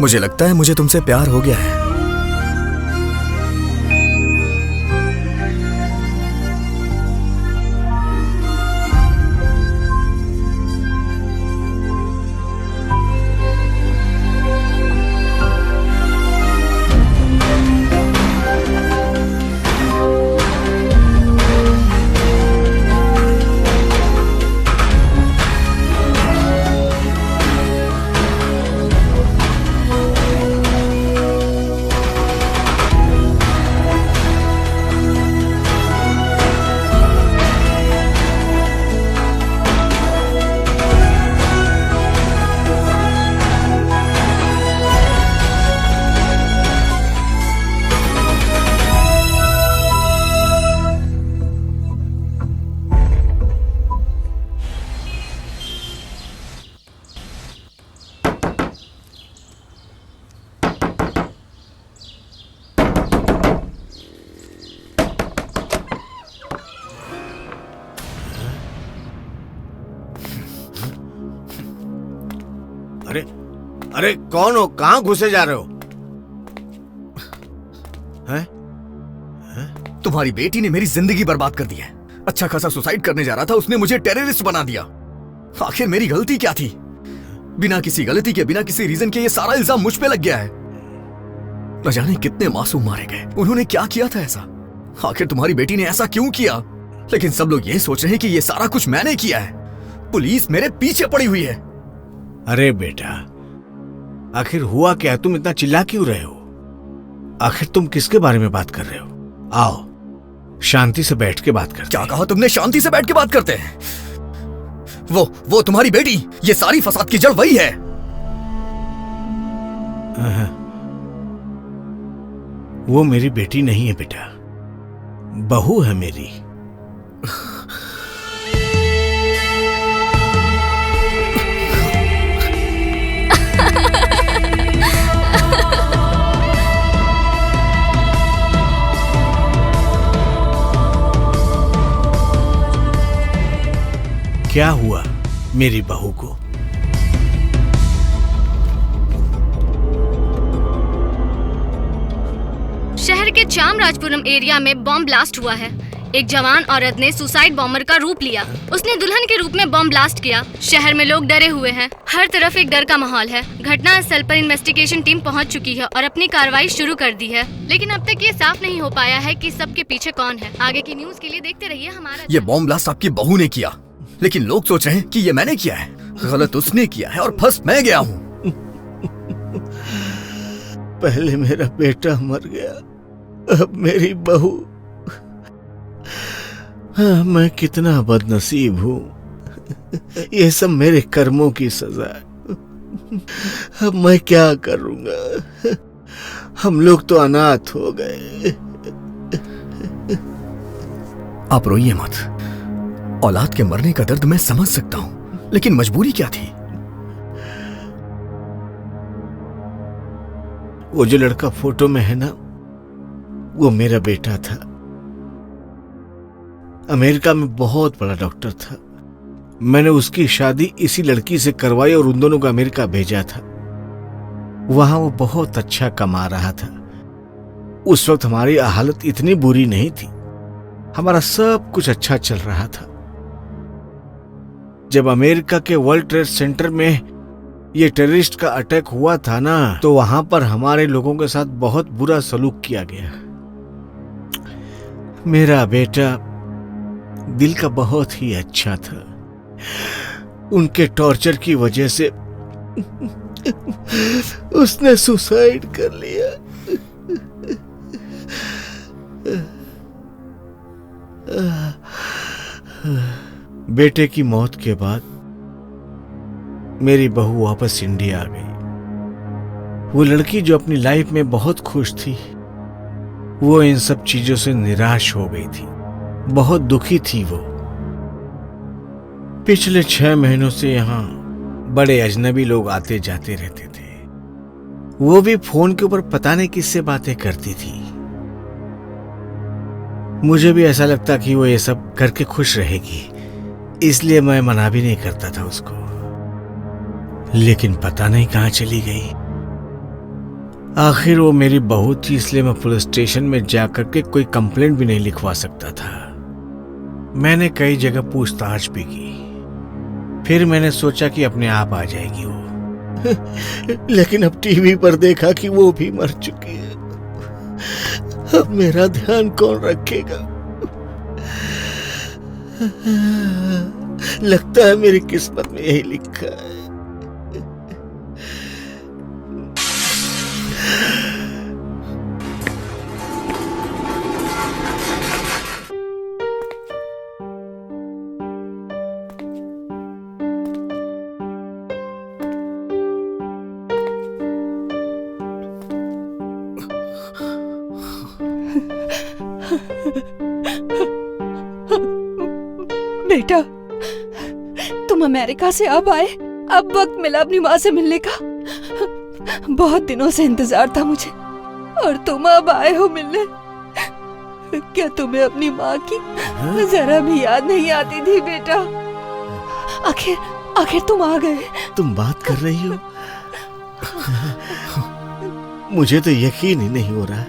मुझे लगता है मुझे तुमसे प्यार हो गया है। अरे अरे कौन हो? कहाँ घुसे जा रहे हो? हैं? तुम्हारी बेटी ने मेरी जिंदगी बर्बाद कर दी है। अच्छा खासा सुसाइड करने जा रहा था, उसने मुझे टेररिस्ट बना दिया। आखिर मेरी गलती क्या थी? बिना किसी गलती के, बिना किसी रीजन के ये सारा इल्जाम मुझ पे लग गया है। न जाने कितने मासूम मारे गए। उन्होंने क्या किया था ऐसा? आखिर तुम्हारी बेटी ने ऐसा क्यों किया? लेकिन सब लोग ये सोच रहे हैं कि ये सारा कुछ मैंने किया है। पुलिस मेरे पीछे पड़ी हुई है। अरे बेटा, आखिर हुआ क्या? तुम इतना चिल्ला क्यों रहे हो? आखिर तुम किसके बारे में बात कर रहे हो? आओ शांति से बैठ के बात करते। क्या कहा तुमने? शांति से बैठ के बात करते हैं? वो तुम्हारी बेटी, ये सारी फसाद की जड़ वही है। वो मेरी बेटी नहीं है बेटा, बहू है मेरी। क्या हुआ मेरी बहू को? शहर के चामराजपुरम एरिया में बॉम्ब ब्लास्ट हुआ है। एक जवान औरत ने सुसाइड बॉम्बर का रूप लिया। उसने दुल्हन के रूप में बॉम्ब ब्लास्ट किया। शहर में लोग डरे हुए हैं। हर तरफ एक डर का माहौल है। घटना स्थल पर इन्वेस्टिगेशन टीम पहुंच चुकी है और अपनी कार्रवाई शुरू कर दी है, लेकिन अब तक ये साफ नहीं हो पाया है कि सबके पीछे कौन है। आगे की न्यूज के लिए देखते रहिए हमारा। ये बॉम्ब ब्लास्ट आपकी बहू ने किया, लेकिन लोग सोच रहे हैं कि ये मैंने किया है। गलत उसने किया है और फंस मैं गया हूँ। पहले मेरा बेटा मर गया, अब मेरी बहू। हाँ, मैं कितना बदनसीब हूँ। ये सब मेरे कर्मों की सजा है। अब मैं क्या करूँगा? हम लोग तो अनाथ हो गए। आप रोइए मत। औलाद के मरने का दर्द मैं समझ सकता हूँ, लेकिन मजबूरी क्या थी? वो जो लड़का फोटो में है ना, वो मेरा बेटा था। अमेरिका में बहुत बड़ा डॉक्टर था। मैंने उसकी शादी इसी लड़की से करवाई और उन दोनों को अमेरिका भेजा था। वहां वो बहुत अच्छा कमा रहा था। उस वक्त हमारी हालत इतनी बुरी नहीं थी। हमारा सब कुछ अच्छा चल रहा था। जब अमेरिका के वर्ल्ड ट्रेड सेंटर में ये टेररिस्ट का अटैक हुआ था ना, तो वहां पर हमारे लोगों के साथ बहुत बुरा सलूक किया गया। मेरा बेटा दिल का बहुत ही अच्छा था। उनके टॉर्चर की वजह से उसने सुसाइड कर लिया। बेटे की मौत के बाद मेरी बहू वापस इंडिया आ गई। वो लड़की जो अपनी लाइफ में बहुत खुश थी, वो इन सब चीजों से निराश हो गई थी। बहुत दुखी थी वो। पिछले 6 महीनों से यहाँ बड़े अजनबी लोग आते जाते रहते थे। वो भी फोन के ऊपर पता नहीं किससे बातें करती थी। मुझे भी ऐसा लगता कि वो ये सब करके खुश रहेगी, इसलिए मैं मना भी नहीं करता था उसको। लेकिन पता नहीं कहाँ चली गई। आखिर वो मेरी बहू थी, इसलिए मैं पुलिस स्टेशन में जाकर के कोई कंप्लेंट भी नहीं लिखवा सकता था। मैंने कई जगह पूछताछ भी की। फिर मैंने सोचा कि अपने आप आ जाएगी वो। लेकिन अब टीवी पर देखा कि वो भी मर चुकी है। अब मेरा ध्यान कौन रखेगा? लगता है मेरी किस्मत में यही लिखा है। बेटा, तुम अमेरिका से अब आए, अब वक्त मिला अपनी माँ से मिलने का। बहुत दिनों से इंतजार था मुझे, और तुम अब आए हो मिलने। क्या तुम्हें अपनी माँ की जरा भी याद नहीं आती थी बेटा? आखिर तुम आ गए। तुम बात कर रही हो? मुझे तो यकीन ही नहीं हो रहा।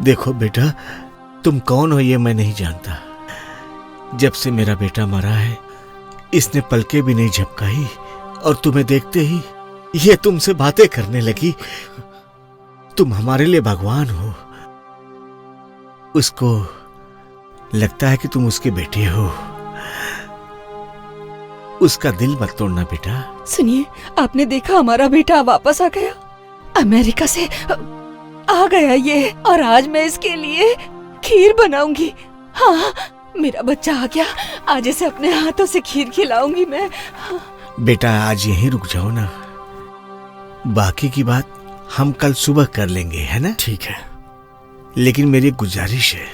देखो बेटा, तुम कौन हो ये मैं नहीं जानता। जब से मेरा बेटा मरा है, इसने पलके भी नहीं झपकाई, और तुम्हें देखते ही ये तुमसे बातें करने लगी। तुम हमारे लिए भगवान हो। उसको लगता है कि तुम उसके बेटे हो। उसका दिल मत तोड़ना बेटा। सुनिए, आपने देखा हमारा बेटा वापस आ गया, अमेरिका से आ गया ये, और आज मैं इसके लिए खीर बनाऊंगी। हाँ, मेरा बच्चा आ गया, आज इसे अपने हाथों से खीर खिलाऊंगी मैं। बेटा आज यहीं रुक जाओ ना, बाकी की बात हम कल सुबह कर लेंगे, है ना? ठीक है, लेकिन मेरी गुजारिश है,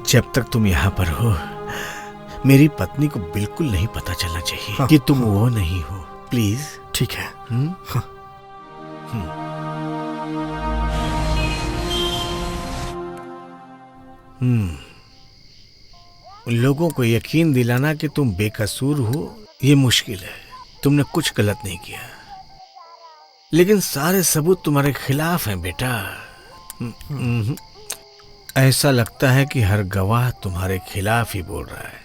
जब तक तुम यहाँ पर हो, मेरी पत्नी को बिल्कुल नहीं पता चलना चाहिए कि तुम वो नहीं हो। प्लीज। ठीक है। लोगों को यकीन दिलाना कि तुम बेकसूर हो ये मुश्किल है। तुमने कुछ गलत नहीं किया, लेकिन सारे सबूत तुम्हारे खिलाफ हैं बेटा। ऐसा लगता है कि हर गवाह तुम्हारे खिलाफ ही बोल रहा है,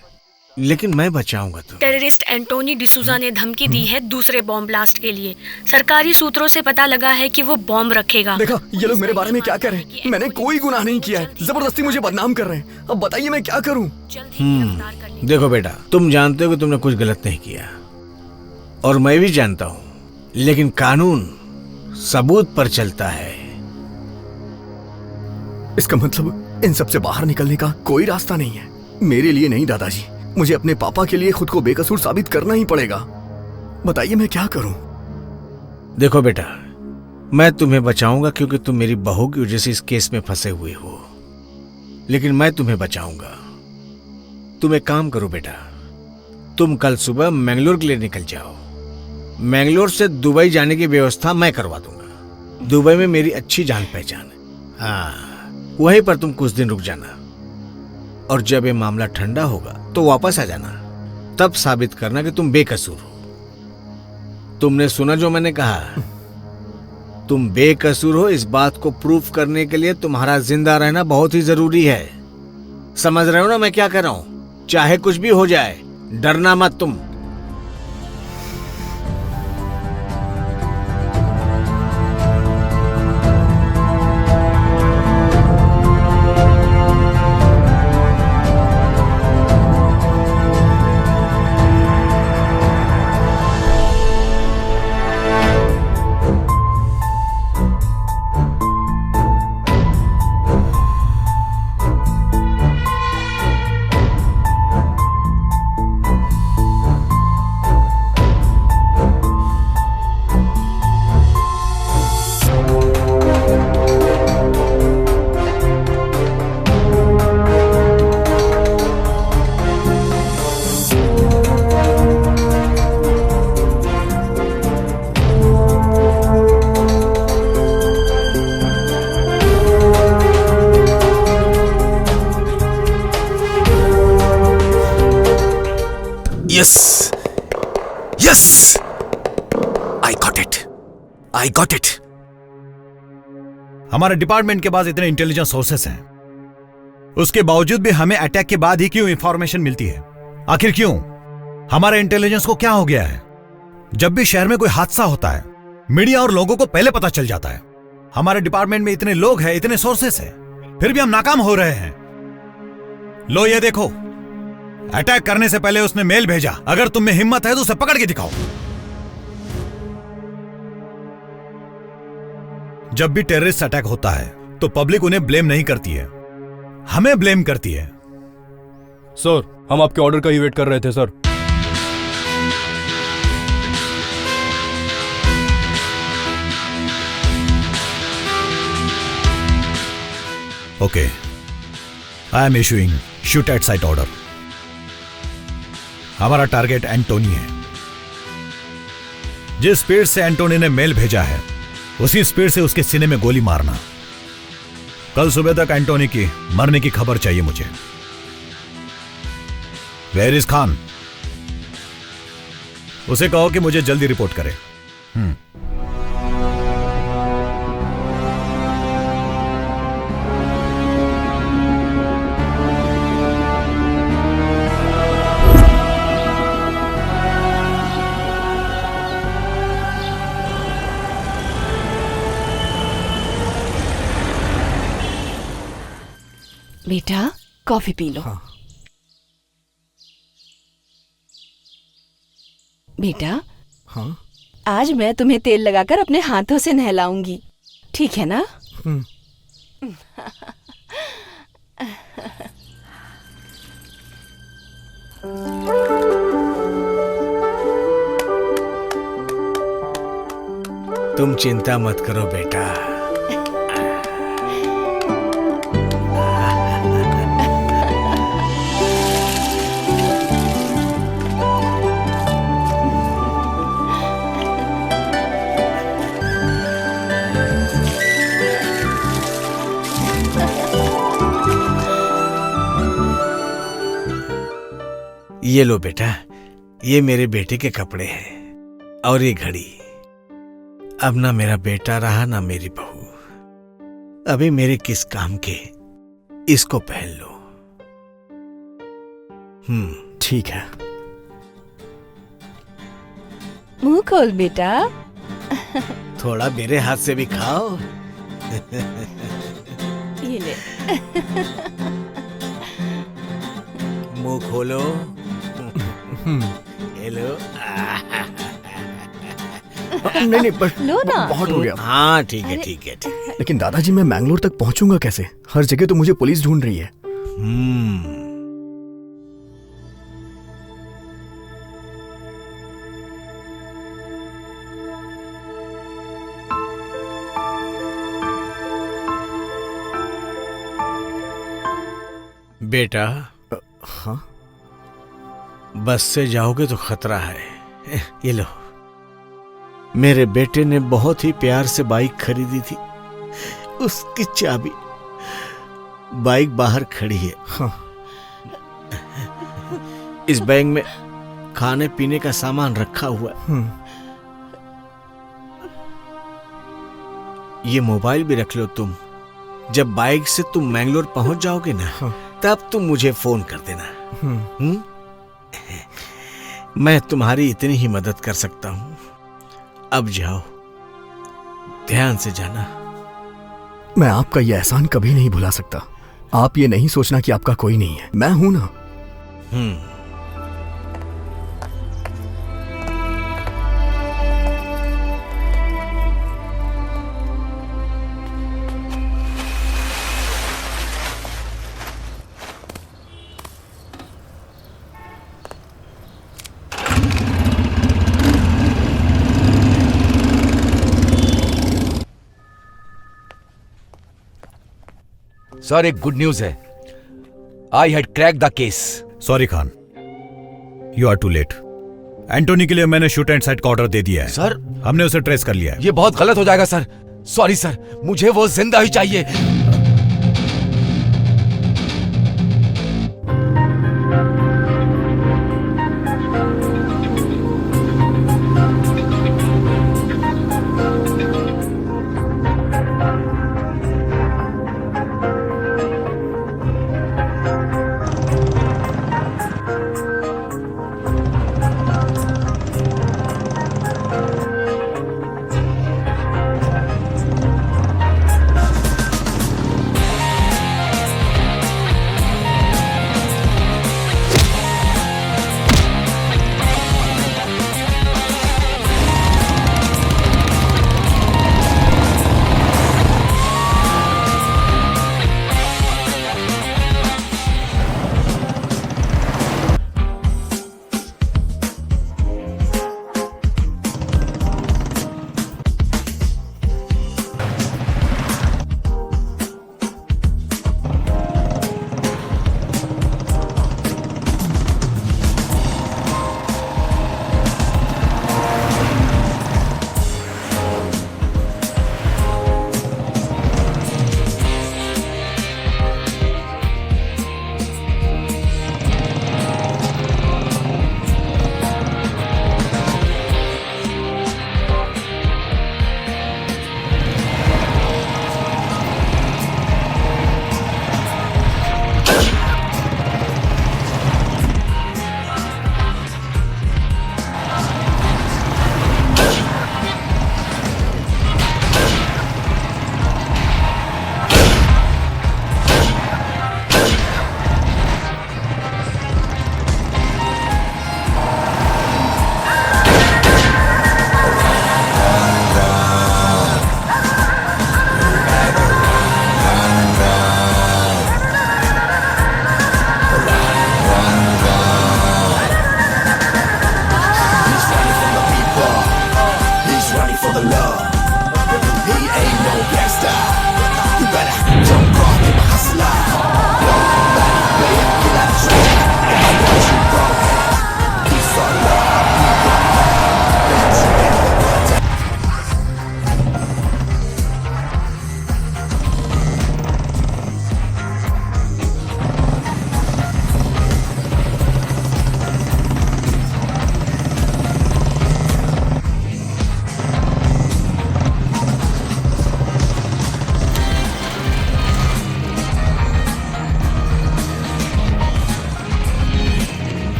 लेकिन मैं बचाऊंगा तुम्हें। टेररिस्ट एंटोनी डिसूजा ने धमकी दी है दूसरे बॉम्ब ब्लास्ट के लिए। सरकारी सूत्रों से पता लगा है कि वो बॉम्ब रखेगा। देखा, ये लोग मेरे बारे में क्या कह रहे हैं। मैंने कोई गुनाह नहीं किया है, जबरदस्ती मुझे बदनाम कर रहे हैं। अब बताइए मैं क्या करूं? देखो बेटा, तुम जानते हो कि तुमने कुछ गलत नहीं किया, और मैं भी जानता हूं, लेकिन कानून सबूत पर चलता है। इसका मतलब इन सब से बाहर निकलने का कोई रास्ता नहीं है। मेरे लिए नहीं दादाजी, मुझे अपने पापा के लिए खुद को बेकसूर साबित करना ही पड़ेगा। बताइए मैं क्या करूं? देखो बेटा, मैं तुम्हें बचाऊंगा क्योंकि तुम मेरी बहू की वजह से इस केस में फंसे हुए हो, लेकिन मैं तुम्हें बचाऊंगा। तुम एक काम करो बेटा, तुम कल सुबह मैंगलोर के लिए निकल जाओ। मैंगलोर से दुबई जाने की व्यवस्था मैं करवा दूंगा। दुबई में मेरी अच्छी जान पहचान है। हाँ, वहीं पर तुम कुछ दिन रुक जाना, और जब ये मामला ठंडा होगा तो वापस आ जाना। तब साबित करना कि तुम बेकसूर हो। तुमने सुना जो मैंने कहा? तुम बेकसूर हो, इस बात को प्रूफ करने के लिए तुम्हारा जिंदा रहना बहुत ही जरूरी है। समझ रहे हो ना मैं क्या कह रहा हूं? चाहे कुछ भी हो जाए, डरना मत तुम। I got it. हमारे डिपार्टमेंट के पास इतने इंटेलिजेंस सोर्सेस हैं, उसके बावजूद भी हमें अटैक के बाद ही क्यों इंफॉर्मेशन मिलती है? आखिर क्यों? हमारे इंटेलिजेंस को क्या हो गया है? जब भी शहर में कोई हादसा होता है, मीडिया और लोगों को पहले पता चल जाता है। हमारे डिपार्टमेंट में इतने लोग हैं, इतने सोर्सेस हैं, फिर भी हम नाकाम हो रहे हैं। लो ये देखो, अटैक करने से पहले उसने मेल भेजा। अगर तुम में हिम्मत है तो उसे पकड़ के दिखाओ। जब भी टेररिस्ट अटैक होता है तो पब्लिक उन्हें ब्लेम नहीं करती है, हमें ब्लेम करती है। सर, हम आपके ऑर्डर का ही वेट कर रहे थे sir. Okay, I am issuing shoot at site order. हमारा टारगेट एंटोनी है। जिस स्पीड से एंटोनी ने मेल भेजा है, उसी स्पीड से उसके सीने में गोली मारना। कल सुबह तक एंटोनी की मरने की खबर चाहिए मुझे। Where is Khan? उसे कहो कि मुझे जल्दी रिपोर्ट करे। बेटा, कॉफी पी लो। हाँ। बेटा, हाँ? आज मैं तुम्हें तेल लगाकर अपने हाथों से नहलाऊंगी, ठीक है ना? तुम चिंता मत करो बेटा। ये लो बेटा, ये मेरे बेटे के कपड़े हैं और ये घड़ी। अब ना मेरा बेटा रहा ना मेरी बहू, अभी मेरे किस काम के, इसको पहन लो। ठीक है। मुंह खोल बेटा। थोड़ा मेरे हाथ से भी खाओ। ये ले। मुंह खोलो। हेलो। नहीं बस लो ना। बहुत हो गया। हाँ ठीक है ठीक है ठीक है। लेकिन दादाजी मैं मैंगलोर तक पहुंचूंगा कैसे? हर जगह तो मुझे पुलिस ढूंढ रही है। बेटा। हाँ? बस से जाओगे तो खतरा है। ये लो, मेरे बेटे ने बहुत ही प्यार से बाइक खरीदी थी, उसकी चाबी। बाइक बाहर खड़ी है। हाँ। इस बैग में खाने पीने का सामान रखा हुआ है। ये मोबाइल भी रख लो तुम। जब बाइक से तुम मैंगलोर पहुंच जाओगे ना, तब तुम मुझे फोन कर देना। मैं तुम्हारी इतनी ही मदद कर सकता हूं। अब जाओ, ध्यान से जाना। मैं आपका यह एहसान कभी नहीं भुला सकता। आप ये नहीं सोचना कि आपका कोई नहीं है, मैं हूं ना। सर एक गुड न्यूज है। I had crack the case. Sorry Khan, you are too late. Antony के लिए मैंने शूट एंड साइट का ऑर्डर दे दिया है। सर हमने उसे ट्रेस कर लिया है। ये बहुत गलत हो जाएगा सर। सॉरी सर, मुझे वो जिंदा ही चाहिए।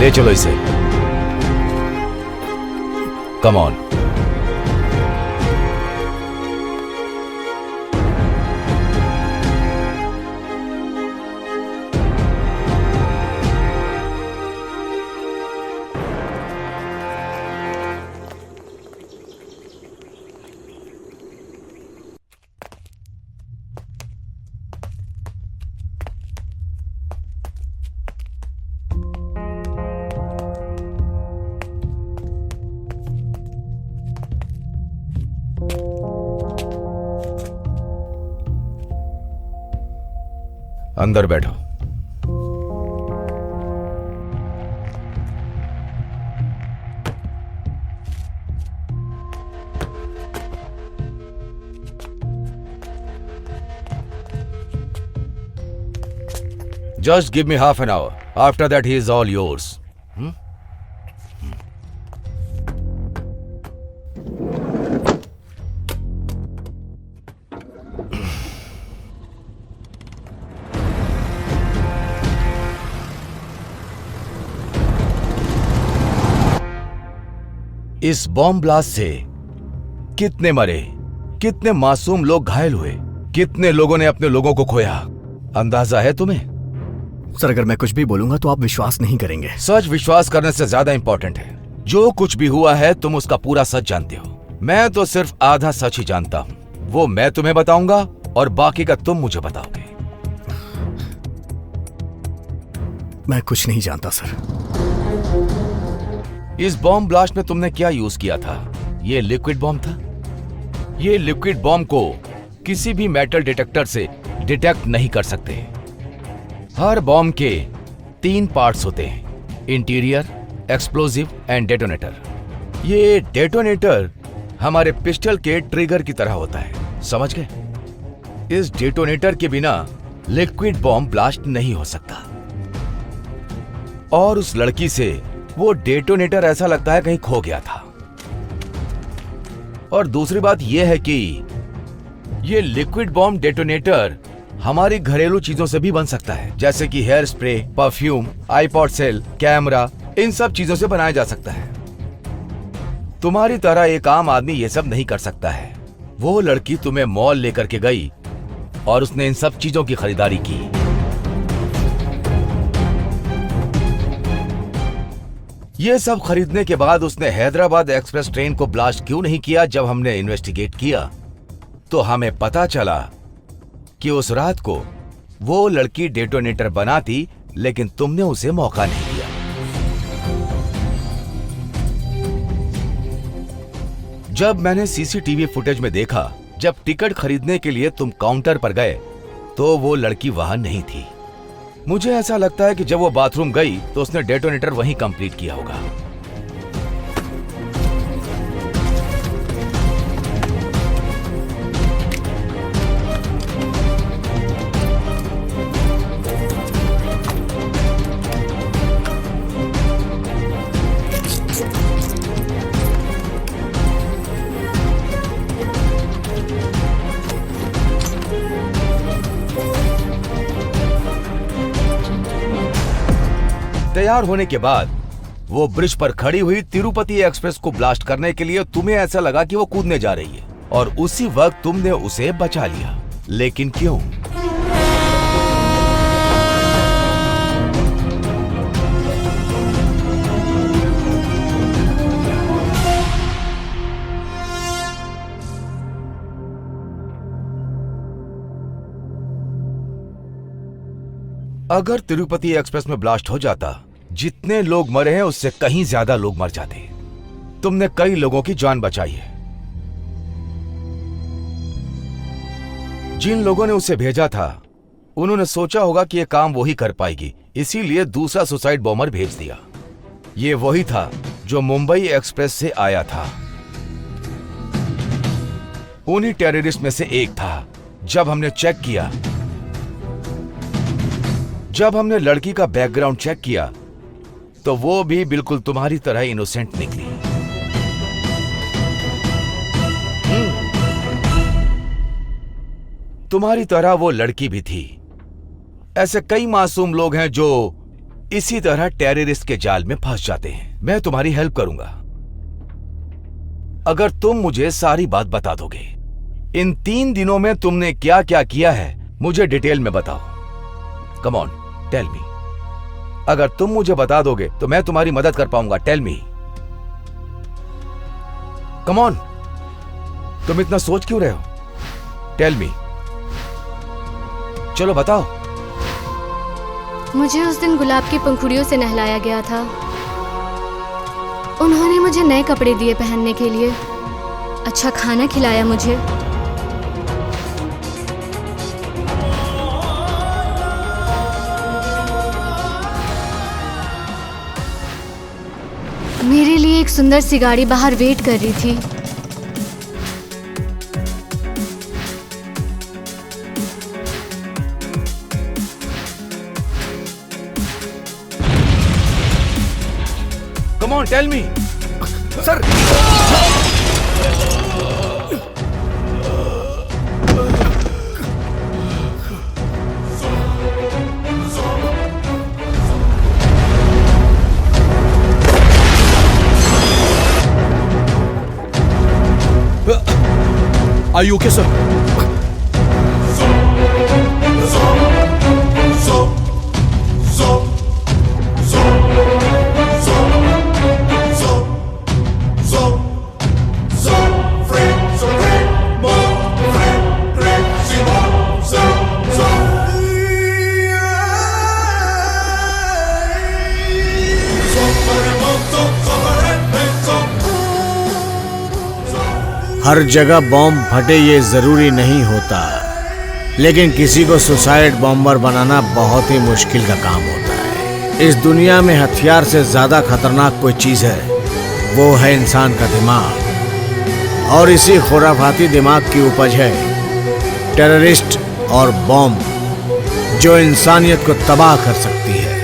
ले चलो इसे। Come on. अंदर बैठो। Just give me half an hour. After that, he is all yours. इस बॉम्ब ब्लास्ट से कितने मरे, कितने मासूम लोग घायल हुए, कितने लोगों ने अपने लोगों को खोया, अंदाजा है तुम्हें? सर, अगर मैं कुछ भी बोलूंगा तो आप विश्वास नहीं करेंगे। सच विश्वास करने से ज्यादा इंपॉर्टेंट है। जो कुछ भी हुआ है तुम उसका पूरा सच जानते हो। मैं तो सिर्फ आधा सच ही जानता हूं। वो मैं तुम्हें बताऊंगा और बाकी का तुम मुझे बताओगे। मैं कुछ नहीं जानता सर। इस बॉम्ब ब्लास्ट में तुमने क्या यूज किया था? ये लिक्विड बॉम्ब था। ये लिक्विड बॉम्ब को किसी भी मेटल डिटेक्टर से डिटेक्ट नहीं कर सकते। हर बॉम्ब के 3 पार्ट्स होते हैं, इंटीरियर, एक्सप्लोजिव एंड डेटोनेटर। ये डेटोनेटर हमारे पिस्टल के ट्रिगर की तरह होता है, समझ गए? इस डेटोनेटर के बिना लिक्विड बॉम्ब ब्लास्ट नहीं हो सकता। और उस लड़की से वो डेटोनेटर ऐसा लगता है कहीं खो गया था। और दूसरी बात यह है कि ये लिक्विड बॉम्ब डेटोनेटर हमारी घरेलू चीजों से भी बन सकता है, जैसे कि hair spray, perfume, iPod cell, camera, इन सब चीजों से बनाया जा सकता है। तुम्हारी तरह एक आम आदमी ये सब नहीं कर सकता है। वो लड़की तुम्हें मॉल लेकर के गई और उसने इन सब चीजों की खरीदारी की। ये सब खरीदने के बाद उसने हैदराबाद एक्सप्रेस ट्रेन को ब्लास्ट क्यों नहीं किया? जब हमने इन्वेस्टिगेट किया तो हमें पता चला कि उस रात को वो लड़की डेटोनेटर बनाती, लेकिन तुमने उसे मौका नहीं दिया। जब मैंने सीसीटीवी फुटेज में देखा, जब टिकट खरीदने के लिए तुम काउंटर पर गए तो वो लड़की वहां नहीं थी। मुझे ऐसा लगता है कि जब वो बाथरूम गई तो उसने डेटोनेटर वहीं कंप्लीट किया होगा। तैयार होने के बाद वो ब्रिज पर खड़ी हुई तिरुपति एक्सप्रेस को ब्लास्ट करने के लिए तुम्हें ऐसा लगा कि वो कूदने जा रही है, और उसी वक्त तुमने उसे बचा लिया। लेकिन क्यों? अगर तिरुपति एक्सप्रेस में ब्लास्ट हो जाता, जितने लोग मरे हैं उससे कहीं ज्यादा लोग मर जाते। तुमने कई लोगों की जान बचाई है। जिन लोगों ने उसे भेजा था उन्होंने सोचा होगा कि यह काम वही कर पाएगी, इसीलिए दूसरा सुसाइड बॉम्बर भेज दिया। ये वही था जो मुंबई एक्सप्रेस से आया था। उन्हीं टेररिस्ट में से एक था। जब हमने चेक किया, जब हमने लड़की का बैकग्राउंड चेक किया तो वो भी बिल्कुल तुम्हारी तरह इनोसेंट निकली। तुम्हारी तरह वो लड़की भी थी। ऐसे कई मासूम लोग हैं जो इसी तरह टेररिस्ट के जाल में फंस जाते हैं। मैं तुम्हारी हेल्प करूंगा अगर तुम मुझे सारी बात बता दोगे। इन 3 दिनों में तुमने क्या क्या किया है मुझे डिटेल में बताओ। Come on tell me. अगर तुम मुझे बता दोगे तो मैं तुम्हारी मदद कर पाऊंगा। Tell me, come on. तुम इतना सोच क्यों रहे हो? टेल मी, चलो बताओ। मुझे उस दिन गुलाब की पंखुड़ियों से नहलाया गया था। उन्होंने मुझे नए कपड़े दिए पहनने के लिए, अच्छा खाना खिलाया मुझे। मेरे लिए एक सुंदर सी गाड़ी बाहर वेट कर रही थी। Come on, tell me. Sir, Are you okay, sir? हर जगह बॉम्ब फटे ये जरूरी नहीं होता, लेकिन किसी को सुसाइड बॉम्बर बनाना बहुत ही मुश्किल का काम होता है। इस दुनिया में हथियार से ज्यादा खतरनाक कोई चीज है, वो है इंसान का दिमाग। और इसी खुराफाती दिमाग की उपज है टेररिस्ट और बॉम्ब, जो इंसानियत को तबाह कर सकती है।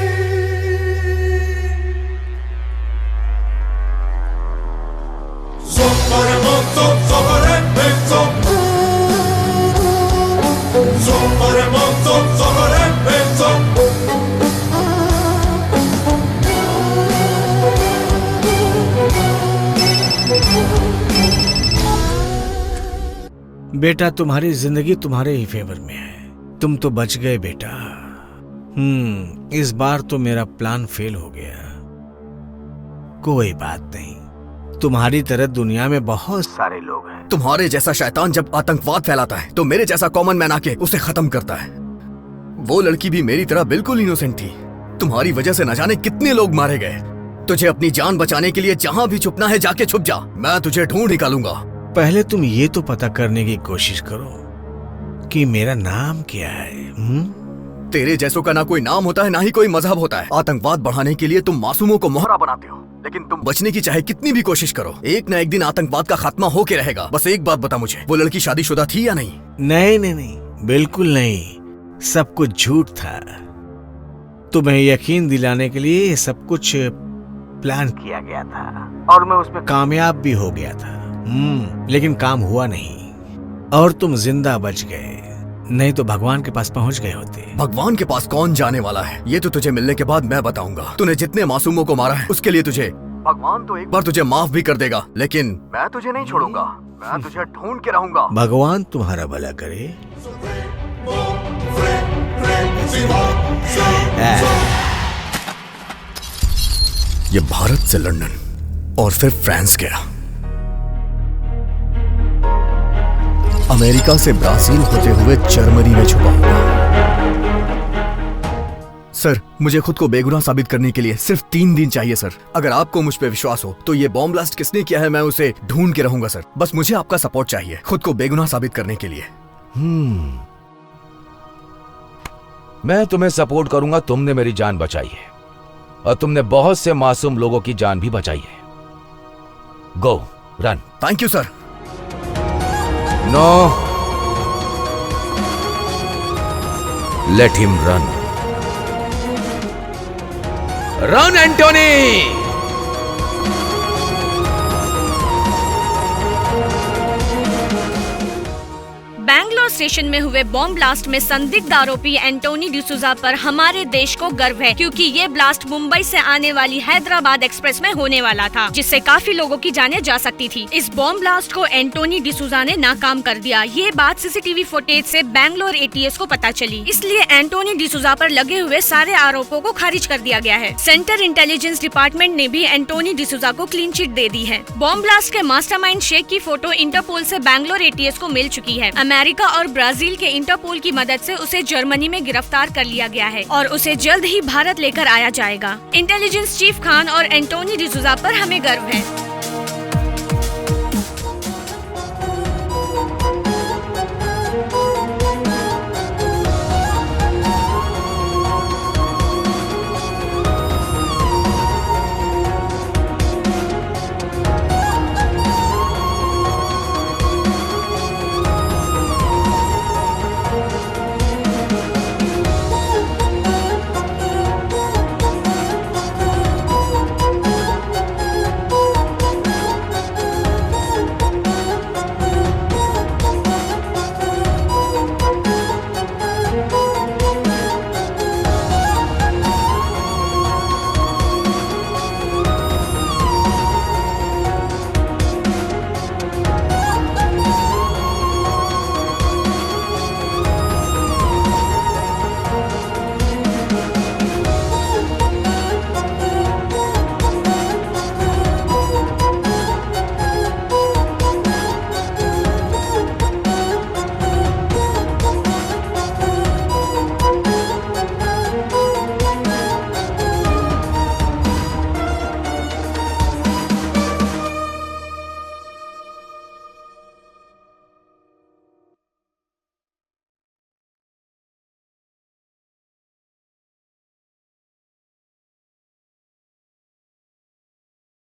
बेटा, तुम्हारी जिंदगी तुम्हारे ही फेवर में है। तुम तो बच गए बेटा। इस बार तो मेरा प्लान फेल हो गया। कोई बात नहीं, तुम्हारी तरह दुनिया में बहुत सारे लोग हैं। तुम्हारे जैसा शैतान जब आतंकवाद फैलाता है तो मेरे जैसा कॉमन मैन आके उसे खत्म करता है। वो लड़की भी मेरी तरह बिल्कुल इनोसेंट थी। तुम्हारी वजह से न जाने कितने लोग मारे गए। तुझे अपनी जान बचाने के लिए जहां भी छुपना है जाके छुप जा, मैं तुझे ढूंढ निकालूंगा। पहले तुम ये तो पता करने की कोशिश करो कि मेरा नाम क्या है। तेरे जैसों का ना कोई नाम होता है ना ही कोई मजहब होता है। आतंकवाद बढ़ाने के लिए तुम मासूमों को मोहरा बनाते हो, लेकिन तुम बचने की चाहे कितनी भी कोशिश करो, एक ना एक दिन आतंकवाद का खात्मा होके रहेगा। बस एक बात बता मुझे, वो लड़की शादीशुदा थी या नहीं? नहीं नहीं नहीं, बिल्कुल नहीं। सब कुछ झूठ था। तुम्हें यकीन दिलाने के लिए सब कुछ प्लान किया गया था और मैं उसमें कामयाब भी हो गया था। लेकिन काम हुआ नहीं और तुम जिंदा बच गए, नहीं तो भगवान के पास पहुंच गए होते। भगवान के पास कौन जाने वाला है, ये तो तुझे मिलने के बाद मैं बताऊंगा। तूने जितने मासूमों को मारा है उसके लिए तुझे भगवान तो एक बार तुझे माफ भी कर देगा, लेकिन मैं तुझे नहीं छोड़ूंगा। मैं तुझे ढूंढ के रहूंगा। भगवान तुम्हारा भला करे। ये भारत से लंदन और फिर फ्रांस गया, अमेरिका से ब्राजील होते हुए जर्मनी में छुपा हुआ। सर, मुझे खुद को बेगुनाह साबित करने के लिए सिर्फ 3 दिन चाहिए सर। अगर आपको मुझ पे विश्वास हो तो ये बॉम्ब ब्लास्ट किसने किया है मैं उसे ढूंढ के रहूंगा सर। बस मुझे आपका सपोर्ट चाहिए खुद को बेगुनाह साबित करने के लिए। मैं तुम्हें सपोर्ट करूंगा। तुमने मेरी जान बचाई है और तुमने बहुत से मासूम लोगों की जान भी बचाई है। Go run. Thank you sir. No, let him run. Run Antony. Bangalore station में हुए बॉम्ब ब्लास्ट में संदिग्ध आरोपी एंटोनी डिसूजा पर हमारे देश को गर्व है, क्योंकि ये ब्लास्ट मुंबई से आने वाली हैदराबाद एक्सप्रेस में होने वाला था, जिससे काफी लोगों की जानें जा सकती थी। इस बॉम्ब ब्लास्ट को एंटोनी डिसूजा ने नाकाम कर दिया। ये बात सीसीटीवी फुटेज से बैंगलोर एटीएस को पता चली, इसलिए एंटोनी डिसूजा पर लगे हुए सारे आरोपों को खारिज कर दिया गया है। सेंटर इंटेलिजेंस डिपार्टमेंट ने भी एंटोनी डिसूजा को क्लीन चिट दे दी है। बॉम्ब ब्लास्ट के मास्टरमाइंड शेख की फोटो इंटरपोल से बैंगलोर एटीएस को मिल चुकी है। अमेरिका और ब्राजील के इंटरपोल की मदद से उसे जर्मनी में गिरफ्तार कर लिया गया है और उसे जल्द ही भारत लेकर आया जाएगा। इंटेलिजेंस चीफ खान और एंटोनी डिसूजा पर हमें गर्व है।